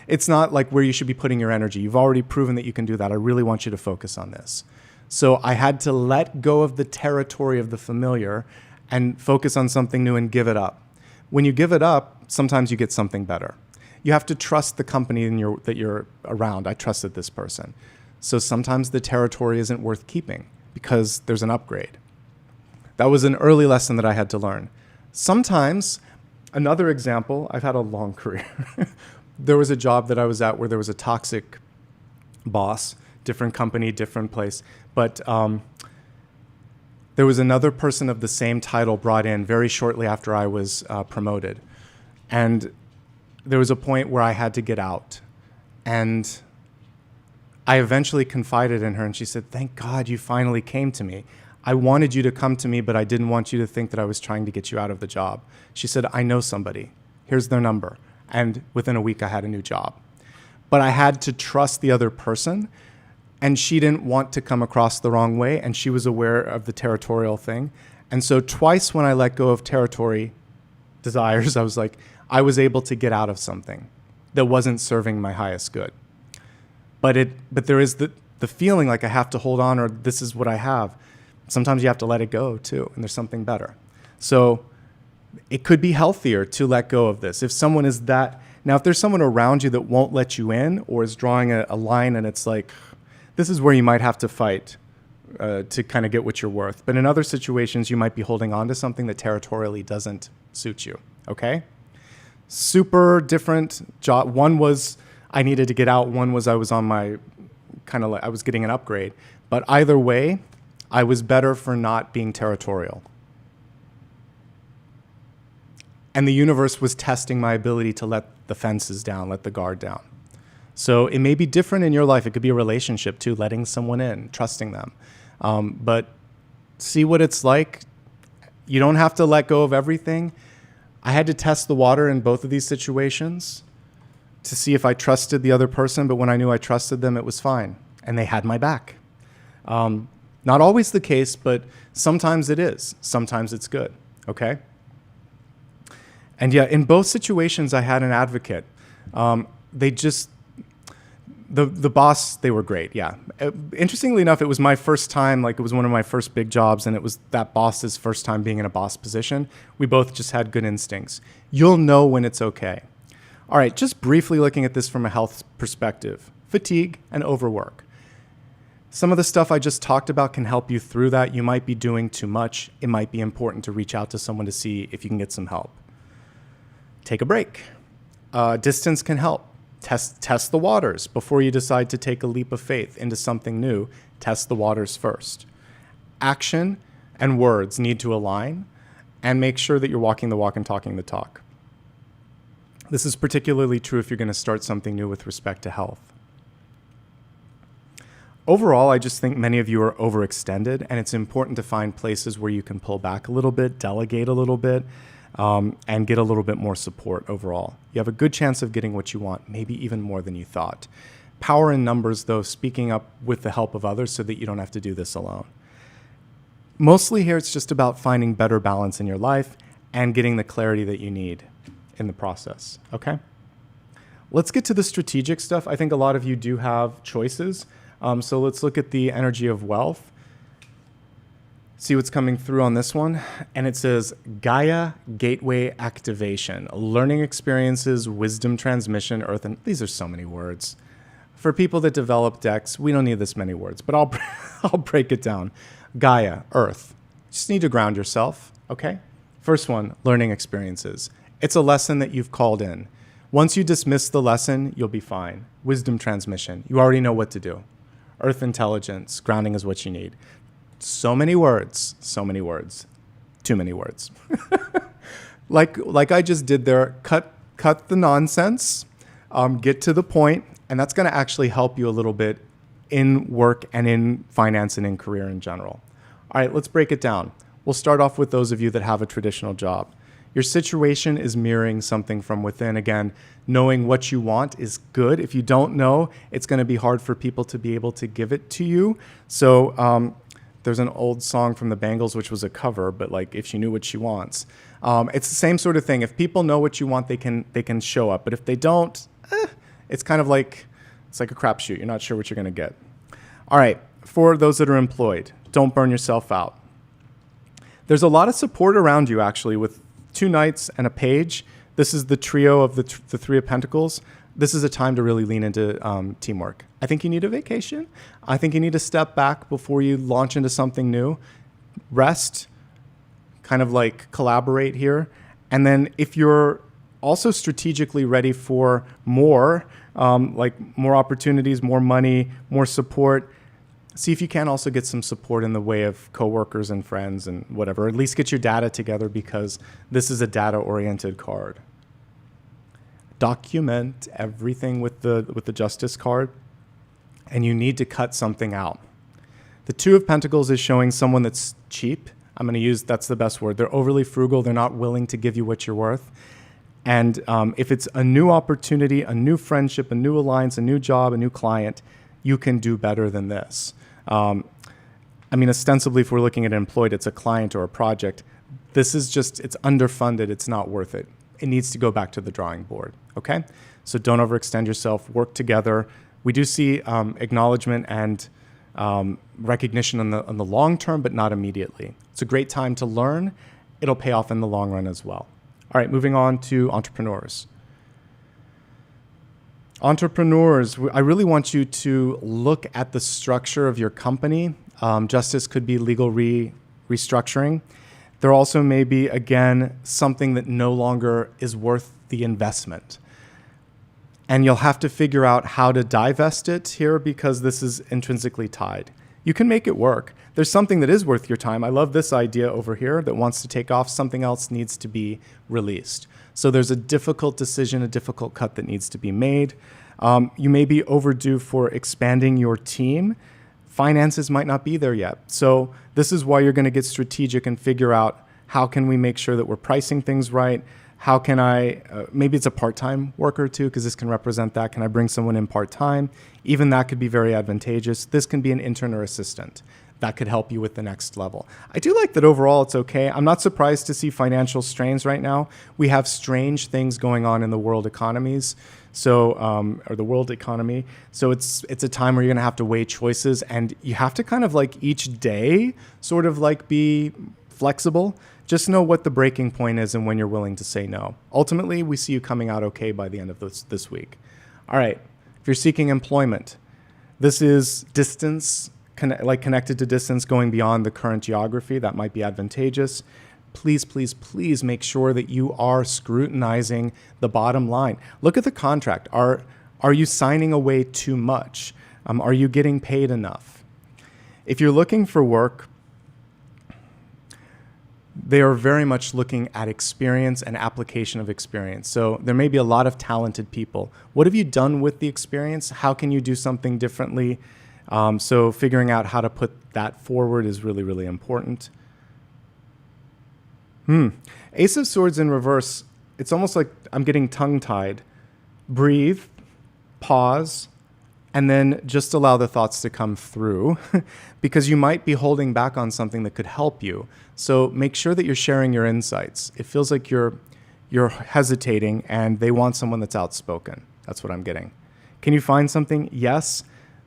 It's not like where you should be putting your energy. You've already proven that you can do that. I really want you to focus on this. So I had to let go of the territory of the familiar and focus on something new and give it up. When you give it up, sometimes you get something better. You have to trust the company that you're around. I trusted this person. So sometimes the territory isn't worth keeping because there's an upgrade. That was an early lesson that I had to learn. Sometimes, another example, I've had a long career. There was a job that I was at where there was a toxic boss, different company, different place. But there was another person of the same title brought in very shortly after I was promoted. And there was a point where I had to get out. And I eventually confided in her, and she said, thank God you finally came to me. I wanted you to come to me, but I didn't want you to think that I was trying to get you out of the job. She said, I know somebody. Here's their number. And within a week, I had a new job. But I had to trust the other person, and she didn't want to come across the wrong way, and she was aware of the territorial thing. And so twice when I let go of territory desires, I was able to get out of something that wasn't serving my highest good. But there is the feeling like I have to hold on, or this is what I have. Sometimes you have to let it go too, and there's something better. So it could be healthier to let go of this. If someone is that, now if there's someone around you that won't let you in or is drawing a line and it's like, this is where you might have to fight to kind of get what you're worth. But in other situations, you might be holding on to something that territorially doesn't suit you, okay? Super different job. One was I needed to get out. One was I was on my I was getting an upgrade. But either way, I was better for not being territorial. And the universe was testing my ability to let the fences down, let the guard down. So it may be different in your life. It could be a relationship too, letting someone in, trusting them. But see what it's like. You don't have to let go of everything. I had to test the water in both of these situations to see if I trusted the other person. But when I knew I trusted them, it was fine. And they had my back. Not always the case, but sometimes it is. Sometimes it's good, okay? And yeah, in both situations, I had an advocate. The boss, they were great, yeah. Interestingly enough, it was my first time, it was one of my first big jobs, and it was that boss's first time being in a boss position. We both just had good instincts. You'll know when it's okay. All right, just briefly looking at this from a health perspective. Fatigue and overwork. Some of the stuff I just talked about can help you through that. You might be doing too much. It might be important to reach out to someone to see if you can get some help. Take a break. Distance can help. Test the waters before you decide to take a leap of faith into something new. Test the waters first. Action and words need to align, and make sure that you're walking the walk and talking the talk. This is particularly true if you're going to start something new with respect to health. Overall, I just think many of you are overextended, and it's important to find places where you can pull back a little bit, delegate a little bit, and get a little bit more support overall. You have a good chance of getting what you want, maybe even more than you thought. Power in numbers, though, speaking up with the help of others so that you don't have to do this alone. Mostly here, it's just about finding better balance in your life and getting the clarity that you need in the process, okay? Let's get to the strategic stuff. I think a lot of you do have choices. So let's look at the energy of wealth. See what's coming through on this one. And it says Gaia Gateway Activation, learning experiences, wisdom transmission, earth. And these are so many words. For people that develop decks, we don't need this many words, but I'll break it down. Gaia, earth. Just need to ground yourself, okay? First one, learning experiences. It's a lesson that you've called in. Once you dismiss the lesson, you'll be fine. Wisdom transmission. You already know what to do. Earth intelligence, grounding is what you need. So many words, too many words. like I just did there, cut the nonsense, get to the point, and that's going to actually help you a little bit in work and in finance and in career in general. All right, let's break it down. We'll start off with those of you that have a traditional job. Your situation is mirroring something from within. Again, knowing what you want is good. If you don't know, it's going to be hard for people to be able to give it to you. So there's an old song from the Bangles, which was a cover, but like if she knew what she wants. It's the same sort of thing. If people know what you want, they can show up. But if they don't, it's kind of like, it's like a crapshoot. You're not sure what you're going to get. All right, for those that are employed, don't burn yourself out. There's a lot of support around you, actually, with 2 knights and a page. This is the trio of the Three of Pentacles. This is a time to really lean into teamwork. I think you need a vacation. I think you need to step back before you launch into something new. Rest, kind of like collaborate here. And then if you're also strategically ready for more, like more opportunities, more money, more support, see if you can also get some support in the way of coworkers and friends and whatever. At least get your data together, because this is a data-oriented card. Document everything with the Justice card, and you need to cut something out. The Two of Pentacles is showing someone that's cheap. I'm going to use, that's the best word. They're overly frugal. They're not willing to give you what you're worth. And if it's a new opportunity, a new friendship, a new alliance, a new job, a new client, you can do better than this. I mean, ostensibly, if we're looking at employed, it's a client or a project. This is just, it's underfunded. It's not worth it. It needs to go back to the drawing board, okay? So don't overextend yourself. Work together. We do see acknowledgement and recognition on the long term, but not immediately. It's a great time to learn. It'll pay off in the long run as well. All right, moving on to entrepreneurs. Entrepreneurs, I really want you to look at the structure of your company. Justice could be legal restructuring. There also may be, again, something that no longer is worth the investment. And you'll have to figure out how to divest it here, because this is intrinsically tied. You can make it work. There's something that is worth your time. I love this idea over here that wants to take off. Something else needs to be released. So there's a difficult decision, a difficult cut that needs to be made. You may be overdue for expanding your team. Finances might not be there yet. So this is why you're going to get strategic and figure out, how can we make sure that we're pricing things right? How can I, maybe it's a part-time worker too, because this can represent that. Can I bring someone in part-time? Even that could be very advantageous. This can be an intern or assistant. That could help you with the next level. I do like that overall it's okay. I'm not surprised to see financial strains right now. We have strange things going on in the world economies, so or the world economy. So it's a time where you're gonna have to weigh choices, and you have to kind of like each day sort of like be flexible. Just know what the breaking point is and when you're willing to say no. Ultimately, we see you coming out okay by the end of this week. All right, if you're seeking employment, this is distance, connected to distance, going beyond the current geography. That might be advantageous. Please, please, please make sure that you are scrutinizing the bottom line. Look at the contract. Are you signing away too much? Are you getting paid enough? If you're looking for work, they are very much looking at experience and application of experience. So there may be a lot of talented people. What have you done with the experience? How can you do something differently? So figuring out how to put that forward is really, really important. Ace of Swords in reverse. It's almost like I'm getting tongue-tied. Breathe, pause, and then just allow the thoughts to come through because you might be holding back on something that could help you. So make sure that you're sharing your insights. It feels like you're hesitating and they want someone that's outspoken. That's what I'm getting. Can you find something? Yes,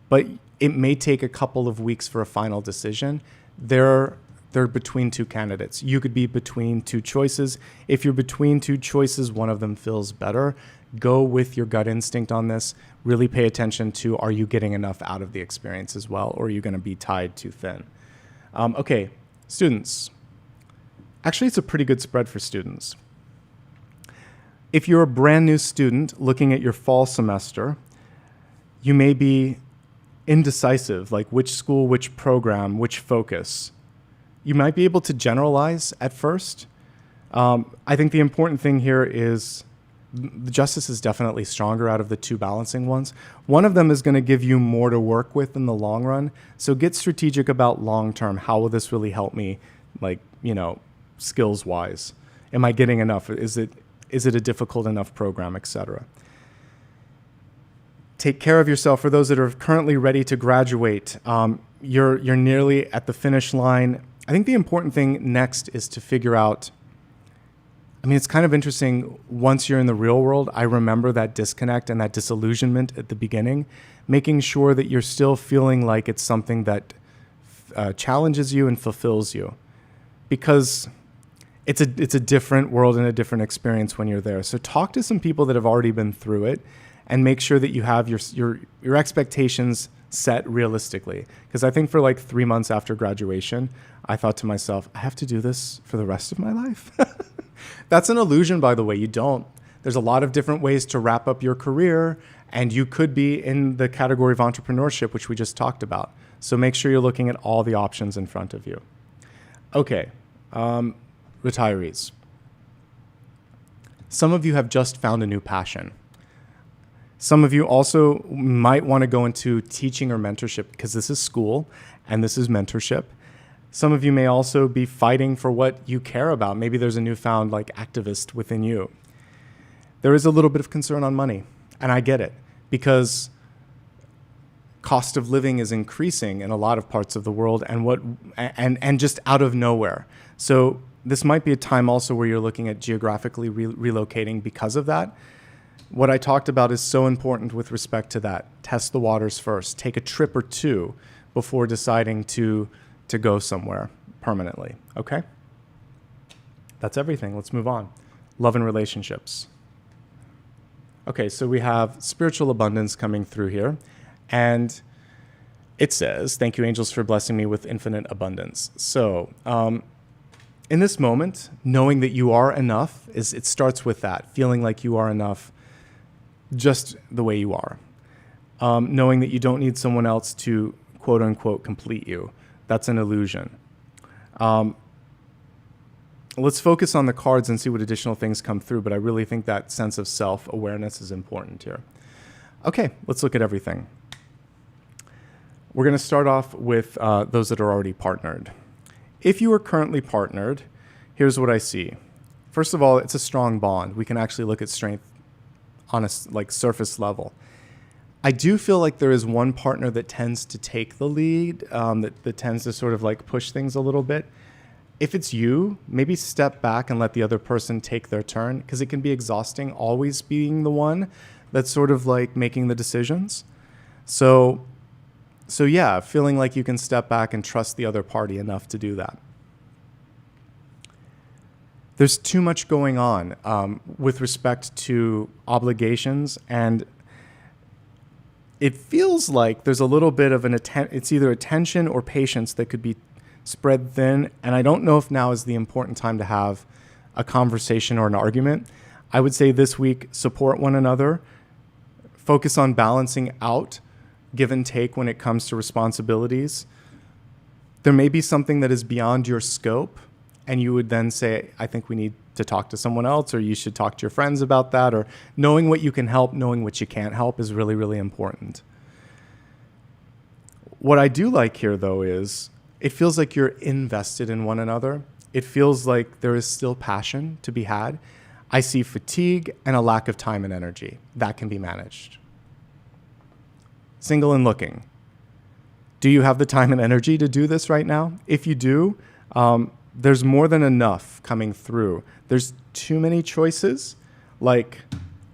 but it may take a couple of weeks for a final decision. They're between two candidates. You could be between two choices. If you're between two choices, one of them feels better. Go with your gut instinct on this. Really pay attention to, are you getting enough out of the experience as well, or are you going to be tied too thin? Okay, students. Actually, it's a pretty good spread for students. If you're a brand new student looking at your fall semester, you may be indecisive, like which school, which program, which focus. You might be able to generalize at first. I think the important thing here is the justice is definitely stronger out of the two balancing ones. One of them is going to give you more to work with in the long run. So get strategic about long term. How will this really help me, like, skills wise? Am I getting enough? Is it a difficult enough program, etc.? Take care of yourself. For those that are currently ready to graduate, you're nearly at the finish line. I think the important thing next is to figure out, I mean, it's kind of interesting. Once you're in the real world, I remember that disconnect and that disillusionment at the beginning, making sure that you're still feeling like it's something that challenges you and fulfills you, because it's a different world and a different experience when you're there. So talk to some people that have already been through it, and make sure that you have your expectations set realistically. Because I think for like 3 months after graduation, I thought to myself, I have to do this for the rest of my life. That's an illusion, by the way. You don't. There's a lot of different ways to wrap up your career, and you could be in the category of entrepreneurship, which we just talked about. So make sure you're looking at all the options in front of you. Okay, retirees. Some of you have just found a new passion. Some of you also might want to go into teaching or mentorship, because this is school and this is mentorship. Some of you may also be fighting for what you care about. Maybe there's a newfound like activist within you. There is a little bit of concern on money, and I get it, because cost of living is increasing in a lot of parts of the world, and just out of nowhere. So this might be a time also where you're looking at geographically relocating because of that. What I talked about is so important with respect to that. Test the waters first. Take a trip or two before deciding to go somewhere permanently, okay? That's everything. Let's move on. Love and relationships. Okay, so we have spiritual abundance coming through here. And it says, thank you, angels, for blessing me with infinite abundance. So in this moment, knowing that you are enough, it starts with that, feeling like you are enough just the way you are. Knowing that you don't need someone else to, quote unquote, complete you. That's an illusion. Let's focus on the cards and see what additional things come through, but I really think that sense of self-awareness is important here. Okay, let's look at everything. We're going to start off with those that are already partnered. If you are currently partnered, here's what I see. First of all, it's a strong bond. We can actually look at strength on a surface level. I do feel like there is one partner that tends to take the lead, that tends to sort of like push things a little bit. If it's you, maybe step back and let the other person take their turn, because it can be exhausting always being the one that's sort of like making the decisions. So yeah, feeling like you can step back and trust the other party enough to do that. There's too much going on with respect to obligations, and it feels like there's a little bit of it's either attention or patience that could be spread thin, and I don't know if now is the important time to have a conversation or an argument. I would say this week, support one another, focus on balancing out give and take when it comes to responsibilities. There may be something that is beyond your scope, and you would then say, I think we need to talk to someone else, or you should talk to your friends about that, or knowing what you can help, knowing what you can't help is really, really important. What I do like here, though, is it feels like you're invested in one another. It feels like there is still passion to be had. I see fatigue and a lack of time and energy. That can be managed. Single and looking. Do you have the time and energy to do this right now? If you do, there's more than enough coming through. There's too many choices. Like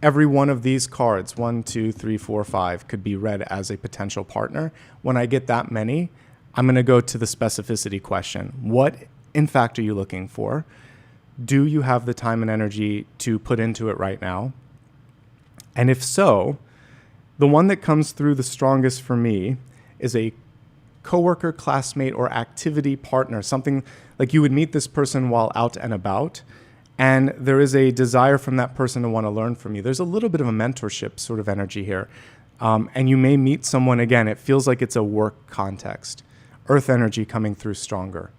every one of these cards, 1, 2, 3, 4, 5, could be read as a potential partner. When I get that many, I'm going to go to the specificity question. What, in fact, are you looking for? Do you have the time and energy to put into it right now? And if so, the one that comes through the strongest for me is a coworker, classmate, or activity partner, something like you would meet this person while out and about, and there is a desire from that person to want to learn from you. There's a little bit of a mentorship sort of energy here, and you may meet someone, again, it feels like it's a work context. Earth energy coming through stronger.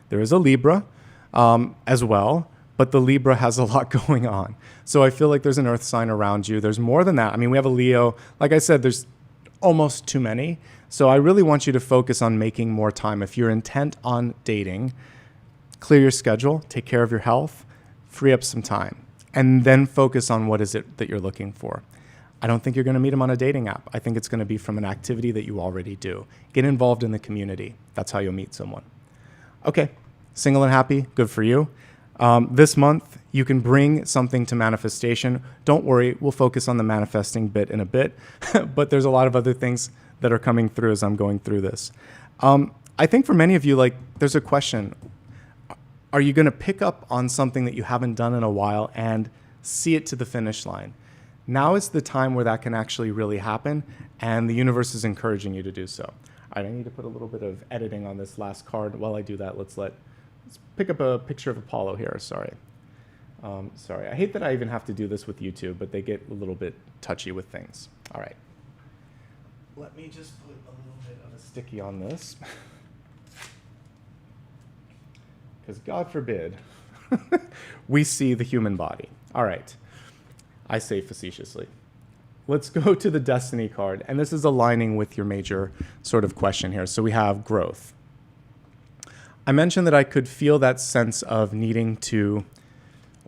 There is a Libra as well, but the Libra has a lot going on. So I feel like there's an earth sign around you. There's more than that. I mean, we have a Leo. Like I said, there's almost too many. So I really want you to focus on making more time. If you're intent on dating, clear your schedule, take care of your health, free up some time, and then focus on what is it that you're looking for. I don't think you're going to meet them on a dating app. I think it's going to be from an activity that you already do. Get involved in the community. That's how you'll meet someone. Okay, single and happy, good for you. This month, you can bring something to manifestation. Don't worry, we'll focus on the manifesting bit in a bit, but there's a lot of other things that are coming through as I'm going through this. I think for many of you, like, there's a question. Are you going to pick up on something that you haven't done in a while and see it to the finish line? Now is the time where that can actually really happen, and the universe is encouraging you to do so. All right, I need to put a little bit of editing on this last card. While I do that, let's pick up a picture of Apollo here. Sorry. I hate that I even have to do this with YouTube, but they get a little bit touchy with things. All right. Let me just put a little bit of a sticky on this. Because God forbid we see the human body. All right. I say facetiously. Let's go to the Destiny card. And this is aligning with your major sort of question here. So we have growth. I mentioned that I could feel that sense of needing to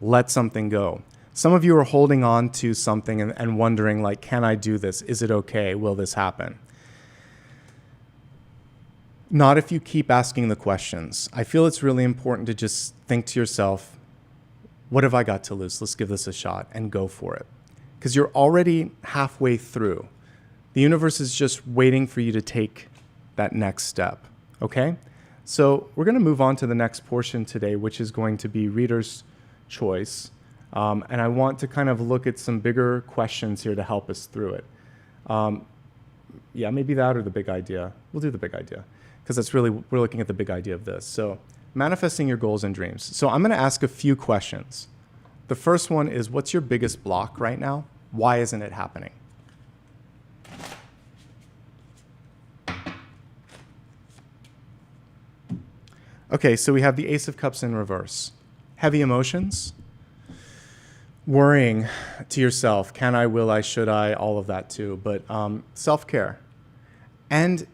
let something go. Some of you are holding on to something and wondering, like, can I do this? Is it okay? Will this happen? Not if you keep asking the questions. I feel it's really important to just think to yourself, what have I got to lose? Let's give this a shot and go for it. Because you're already halfway through. The universe is just waiting for you to take that next step, okay? So we're going to move on to the next portion today, which is going to be reader's choice. And I want to kind of look at some bigger questions here to help us through it. Yeah, maybe that or the big idea. We'll do the big idea, because that's really, we're looking at the big idea of this. So manifesting your goals and dreams. So I'm going to ask a few questions. The first one is, what's your biggest block right now? Why isn't it happening? Okay, so we have the Ace of Cups in reverse. Heavy emotions, worrying to yourself, can I, will I, should I, all of that too, but self-care. And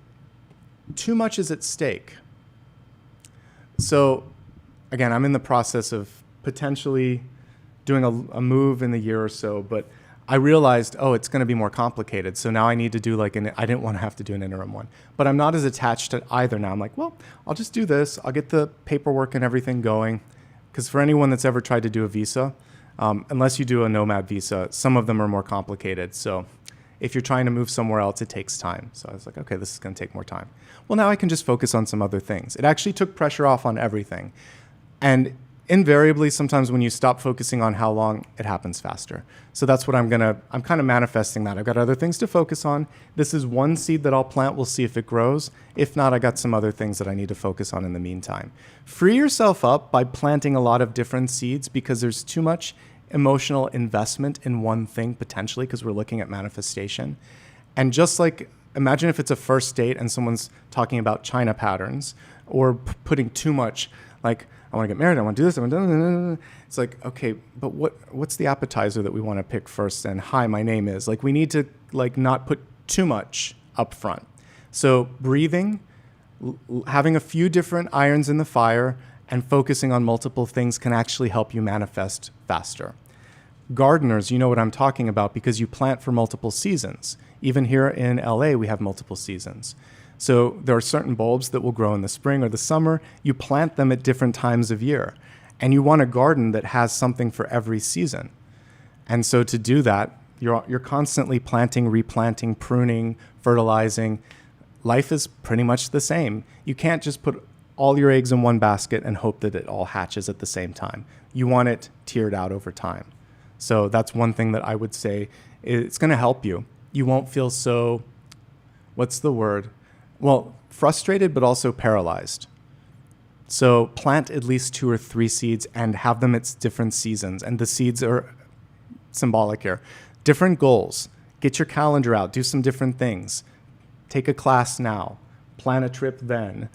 too much is at stake. So again, I'm in the process of potentially doing a move in the year or so, but I realized, oh, it's going to be more complicated. So now I need to do I didn't want to have to do an interim one, but I'm not as attached to either now. I'm like, well, I'll just do this. I'll get the paperwork and everything going. Because for anyone that's ever tried to do a visa, unless you do a nomad visa, some of them are more complicated. So if you're trying to move somewhere else, it takes time. So I was like, okay, this is going to take more time. Well, now I can just focus on some other things. It actually took pressure off on everything. And invariably, sometimes when you stop focusing on how long, it happens faster. So that's what I'm kind of manifesting that. I've got other things to focus on. This is one seed that I'll plant. We'll see if it grows. If not, I got some other things that I need to focus on in the meantime. Free yourself up by planting a lot of different seeds, because there's too much emotional investment in one thing potentially, because we're looking at manifestation. And just like, imagine if it's a first date and someone's talking about China patterns, or putting too much, like, I want to get married, I want to do this, I want to. It's like, okay, but what's the appetizer that we want to pick first? And hi, my name is. Like, we need to not put too much up front. So breathing, having a few different irons in the fire, and focusing on multiple things can actually help you manifest faster. Gardeners, you know what I'm talking about, because you plant for multiple seasons. Even here in LA, we have multiple seasons. So there are certain bulbs that will grow in the spring or the summer. You plant them at different times of year. And you want a garden that has something for every season. And so to do that, you're constantly planting, replanting, pruning, fertilizing. Life is pretty much the same. You can't just put all your eggs in one basket and hope that it all hatches at the same time. You want it tiered out over time. So that's one thing that I would say. It's going to help you. You won't feel so, what's the word? Well, frustrated, but also paralyzed. So plant at least 2 or 3 seeds and have them at different seasons. And the seeds are symbolic here. Different goals. Get your calendar out. Do some different things. Take a class now. Plan a trip then.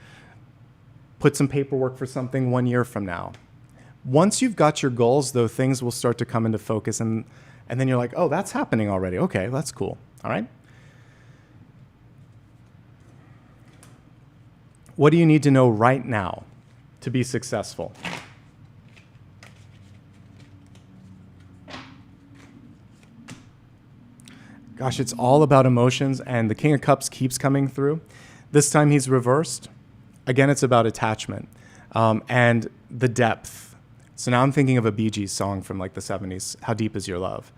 Put some paperwork for something 1 year from now. Once you've got your goals, though, things will start to come into focus. And then you're like, oh, that's happening already. Okay, that's cool. All right. What do you need to know right now to be successful? Gosh, it's all about emotions, and the King of Cups keeps coming through. This time he's reversed. Again, it's about attachment and the depth. So now I'm thinking of a Bee Gees song from like the 70s, How Deep Is Your Love?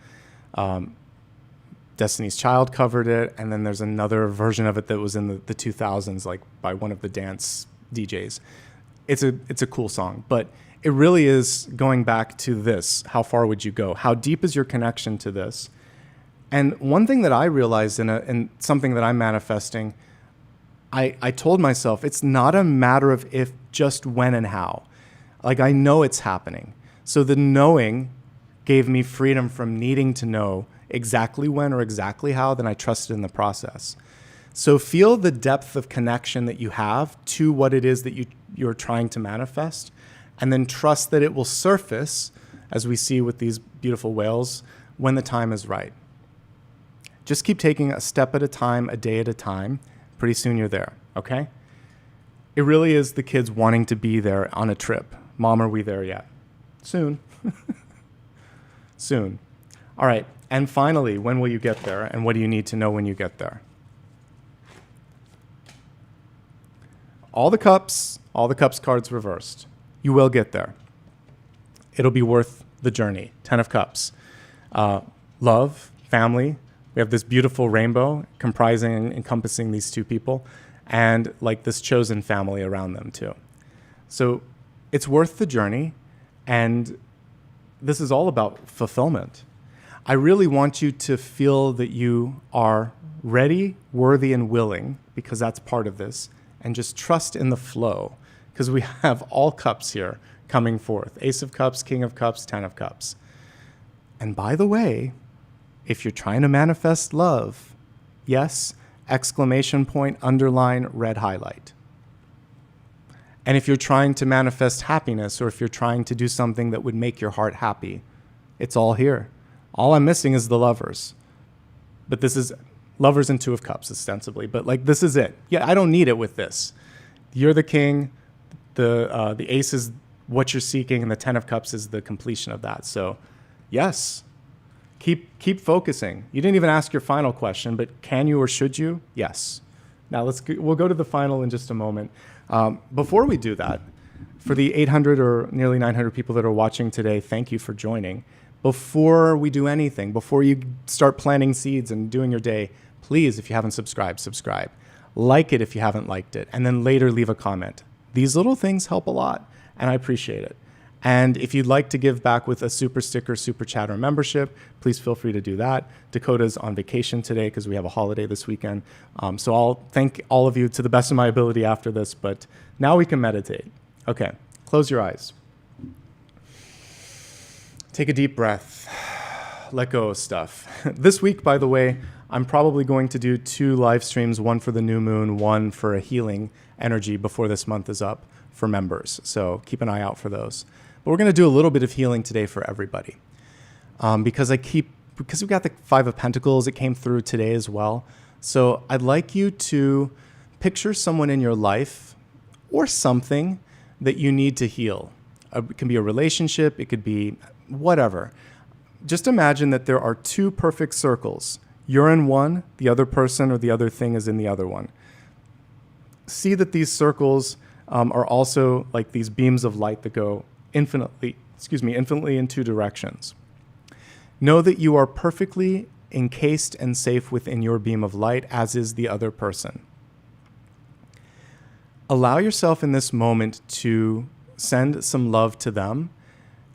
Destiny's Child covered it, and then there's another version of it that was in the 2000s, like by one of the dance DJs. It's a cool song, but it really is going back to this. How far would you go? How deep is your connection to this? And one thing that I realized in something that I'm manifesting, I told myself, it's not a matter of if, just when and how. Like, I know it's happening. So the knowing gave me freedom from needing to know exactly when or exactly how, then I trusted in the process. So feel the depth of connection that you have to what it is that you're trying to manifest, and then trust that it will surface, as we see with these beautiful whales, when the time is right. Just keep taking a step at a time, a day at a time. Pretty soon you're there, okay? It really is the kids wanting to be there on a trip. Mom, are we there yet? Soon. Soon. All right, and finally, when will you get there, and what do you need to know when you get there? All the cups cards reversed. You will get there. It'll be worth the journey. 10 of Cups. Love, family. We have this beautiful rainbow comprising and encompassing these two people, and like this chosen family around them too. So it's worth the journey, and this is all about fulfillment. I really want you to feel that you are ready, worthy, and willing, because that's part of this, and just trust in the flow, because we have all cups here coming forth. Ace of Cups, King of Cups, 10 of Cups. And by the way, if you're trying to manifest love, yes, exclamation point, underline, red highlight. And if you're trying to manifest happiness, or if you're trying to do something that would make your heart happy, it's all here. All I'm missing is the Lovers. But this is Lovers and 2 of Cups, ostensibly. But like, this is it. Yeah, I don't need it with this. You're the king. The Ace is what you're seeking, and the 10 of Cups is the completion of that. So, yes. Keep focusing. You didn't even ask your final question, but can you or should you? Yes. Now we'll go to the final in just a moment. Before we do that, for the 800 or nearly 900 people that are watching today, thank you for joining. Before we do anything, before you start planting seeds and doing your day, please, if you haven't subscribed, subscribe. Like it if you haven't liked it, and then later leave a comment. These little things help a lot, and I appreciate it. And if you'd like to give back with a super sticker, super chat, or membership, please feel free to do that. Dakota's on vacation today because we have a holiday this weekend. So I'll thank all of you to the best of my ability after this, but now we can meditate. Okay, close your eyes. Take a deep breath. Let go of stuff. This week, by the way, I'm probably going to do 2 live streams, one for the new moon, one for a healing energy before this month is up for members. So keep an eye out for those. But we're going to do a little bit of healing today for everybody. Because we've got the 5 of Pentacles, it came through today as well. So I'd like you to picture someone in your life or something that you need to heal. It can be a relationship, it could be whatever. Just imagine that there are 2 perfect circles. You're in one, the other person or the other thing is in the other one. See that these circles are also like these beams of light that go infinitely in 2 directions. Know that you are perfectly encased and safe within your beam of light, as is the other person. Allow yourself in this moment to send some love to them,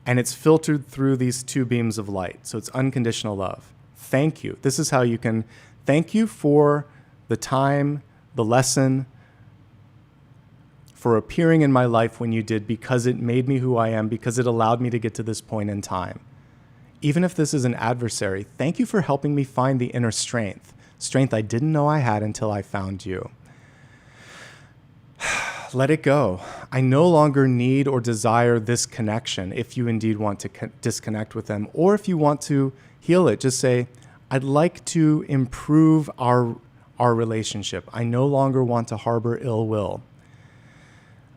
and it's filtered through these 2 beams of light. So it's unconditional love. Thank you. This is how you can thank you for the time, the lesson, for appearing in my life when you did, because it made me who I am, because it allowed me to get to this point in time. Even if this is an adversary, thank you for helping me find the inner strength I didn't know I had until I found you. Let it go. I no longer need or desire this connection if you indeed want to disconnect with them, or if you want to heal it, just say, I'd like to improve our relationship. I no longer want to harbor ill will.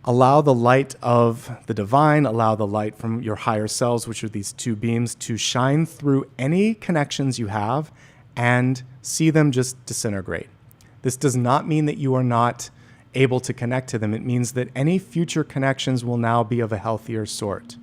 Allow the light of the divine, allow the light from your higher selves, which are these 2 beams, to shine through any connections you have and see them just disintegrate. This does not mean that you are not able to connect to them. It means that any future connections will now be of a healthier sort.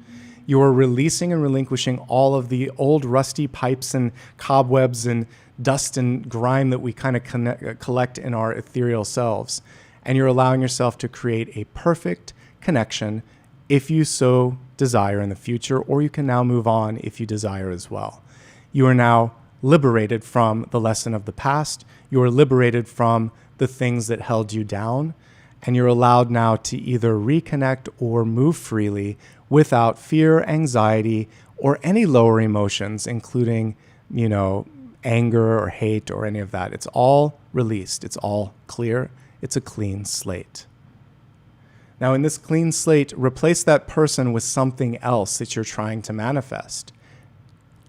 You are releasing and relinquishing all of the old rusty pipes and cobwebs and dust and grime that we kind of collect in our ethereal selves. And you're allowing yourself to create a perfect connection if you so desire in the future, or you can now move on if you desire as well. You are now liberated from the lesson of the past. You are liberated from the things that held you down, and you're allowed now to either reconnect or move freely without fear, anxiety, or any lower emotions, including, anger or hate or any of that. It's all released. It's all clear. It's a clean slate. Now, in this clean slate, replace that person with something else that you're trying to manifest.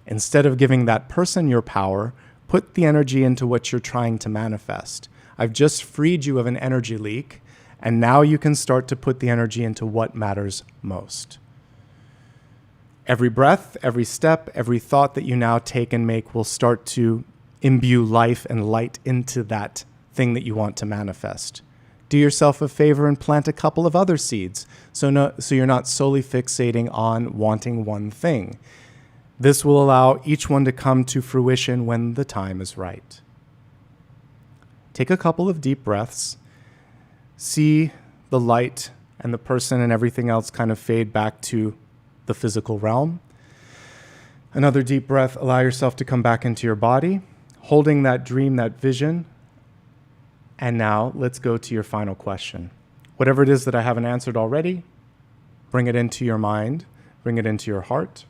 Instead of giving that person your power, put the energy into what you're trying to manifest. I've just freed you of an energy leak, and now you can start to put the energy into what matters most. Every breath, every step, every thought that you now take and make will start to imbue life and light into that thing that you want to manifest. Do yourself a favor and plant a couple of other seeds so you're not solely fixating on wanting one thing. This will allow each one to come to fruition when the time is right. Take a couple of deep breaths. See the light and the person and everything else kind of fade back to the physical realm. Another deep breath. Allow yourself to come back into your body, holding that dream, that vision. And now let's go to your final question. Whatever it is that I haven't answered already, bring it into your mind, bring it into your heart.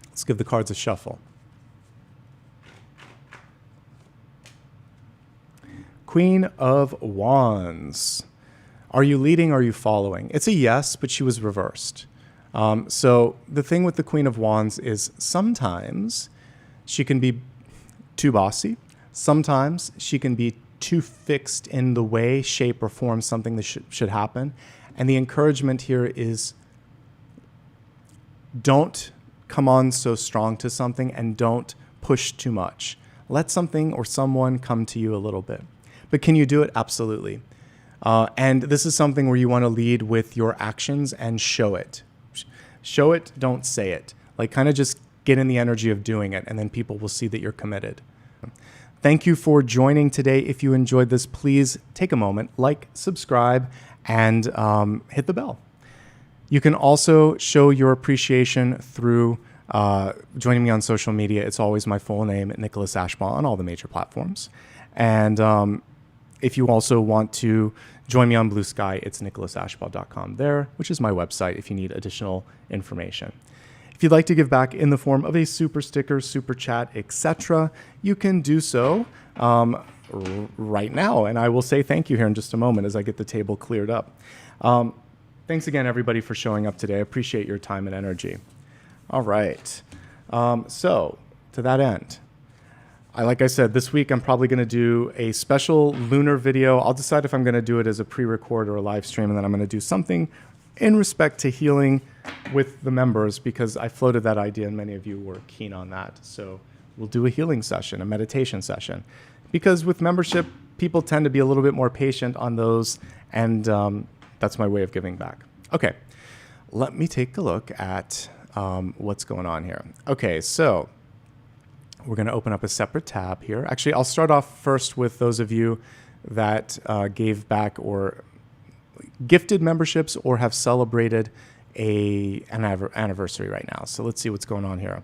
Let's give the cards a shuffle. Queen of Wands. Are you leading? Are you following? It's a yes, but she was reversed. So the thing with the Queen of Wands is sometimes she can be too bossy. Sometimes she can be too fixed in the way, shape, or form something that should happen. And the encouragement here is don't come on so strong to something and don't push too much. Let something or someone come to you a little bit. But can you do it? Absolutely. And this is something where you want to lead with your actions and show it. Show it, don't say it. Like kind of just get in the energy of doing it, and then people will see that you're committed. Thank you for joining today. If you enjoyed this, please take a moment, like, subscribe, and hit the bell. You can also show your appreciation through joining me on social media. It's always my full name, Nicholas Ashbaugh, on all the major platforms. And if you also want to join me on Blue Sky, it's nicholasashbaugh.com there, which is my website if you need additional information. If you'd like to give back in the form of a super sticker, super chat, etc., you can do so right now. And I will say thank you here in just a moment as I get the table cleared up. Thanks again, everybody, for showing up today. I appreciate your time and energy. All right. So to that end, like I said, this week I'm probably going to do a special lunar video. I'll decide if I'm going to do it as a pre-record or a live stream, and then I'm going to do something in respect to healing with the members, because I floated that idea and many of you were keen on that. So we'll do a healing session, a meditation session, because with membership, people tend to be a little bit more patient on those, and that's my way of giving back. Okay, let me take a look at what's going on here. Okay, so we're going to open up a separate tab here. Actually, I'll start off first with those of you that gave back or gifted memberships or have celebrated an anniversary right now. So let's see what's going on here.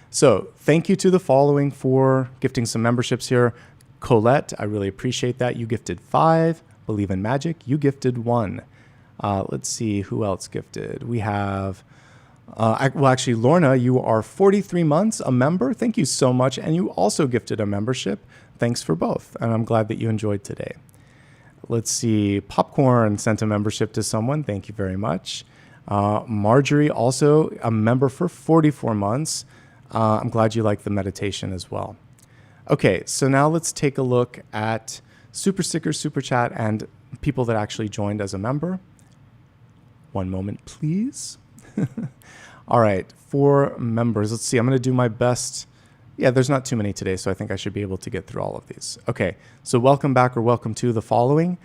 So thank you to the following for gifting some memberships here. Colette, I really appreciate that. You gifted 5. Believe in Magic, you gifted 1. Let's see who else gifted. We have, actually, Lorna, you are 43 months a member. Thank you so much. And you also gifted a membership. Thanks for both. And I'm glad that you enjoyed today. Let's see. Popcorn sent a membership to someone. Thank you very much. Marjorie, also a member for 44 months. I'm glad you liked the meditation as well. Okay, so now let's take a look at super stickers, super chat, and people that actually joined as a member. One moment, please. All right, for members, let's see. I'm going to do my best Yeah, there's not too many today, so I think I should be able to get through all of these. Okay, so welcome back or welcome to the following.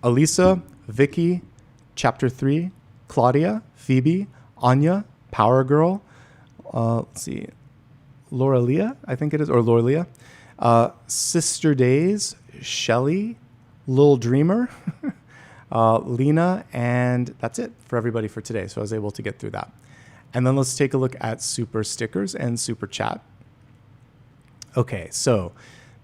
Elisa, Vicky, Chapter 3, Claudia, Phoebe, Anya, Power Girl, let's see, Lauralia, I think it is, or Lauralia, Sister Days, Shelly, Lil Dreamer, Lena, and that's it for everybody for today. So I was able to get through that. And then let's take a look at super stickers and super chat. Okay, so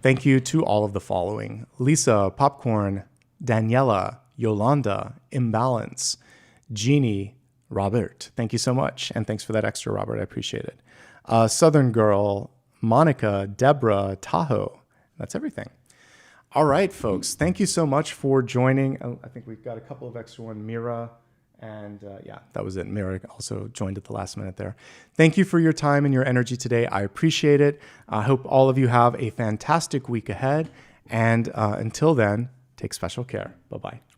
thank you to all of the following: Lisa, Popcorn, Daniela, Yolanda, Imbalance, Jeannie, Robert. Thank you so much. And thanks for that extra, Robert. I appreciate it. Southern Girl, Monica, Deborah, Tahoe. That's everything. All right, folks. Thank you so much for joining. I think we've got a couple of extra ones. Mira. And yeah, that was it. Mira also joined at the last minute there. Thank you for your time and your energy today. I appreciate it. I hope all of you have a fantastic week ahead. And until then, take special care. Bye-bye.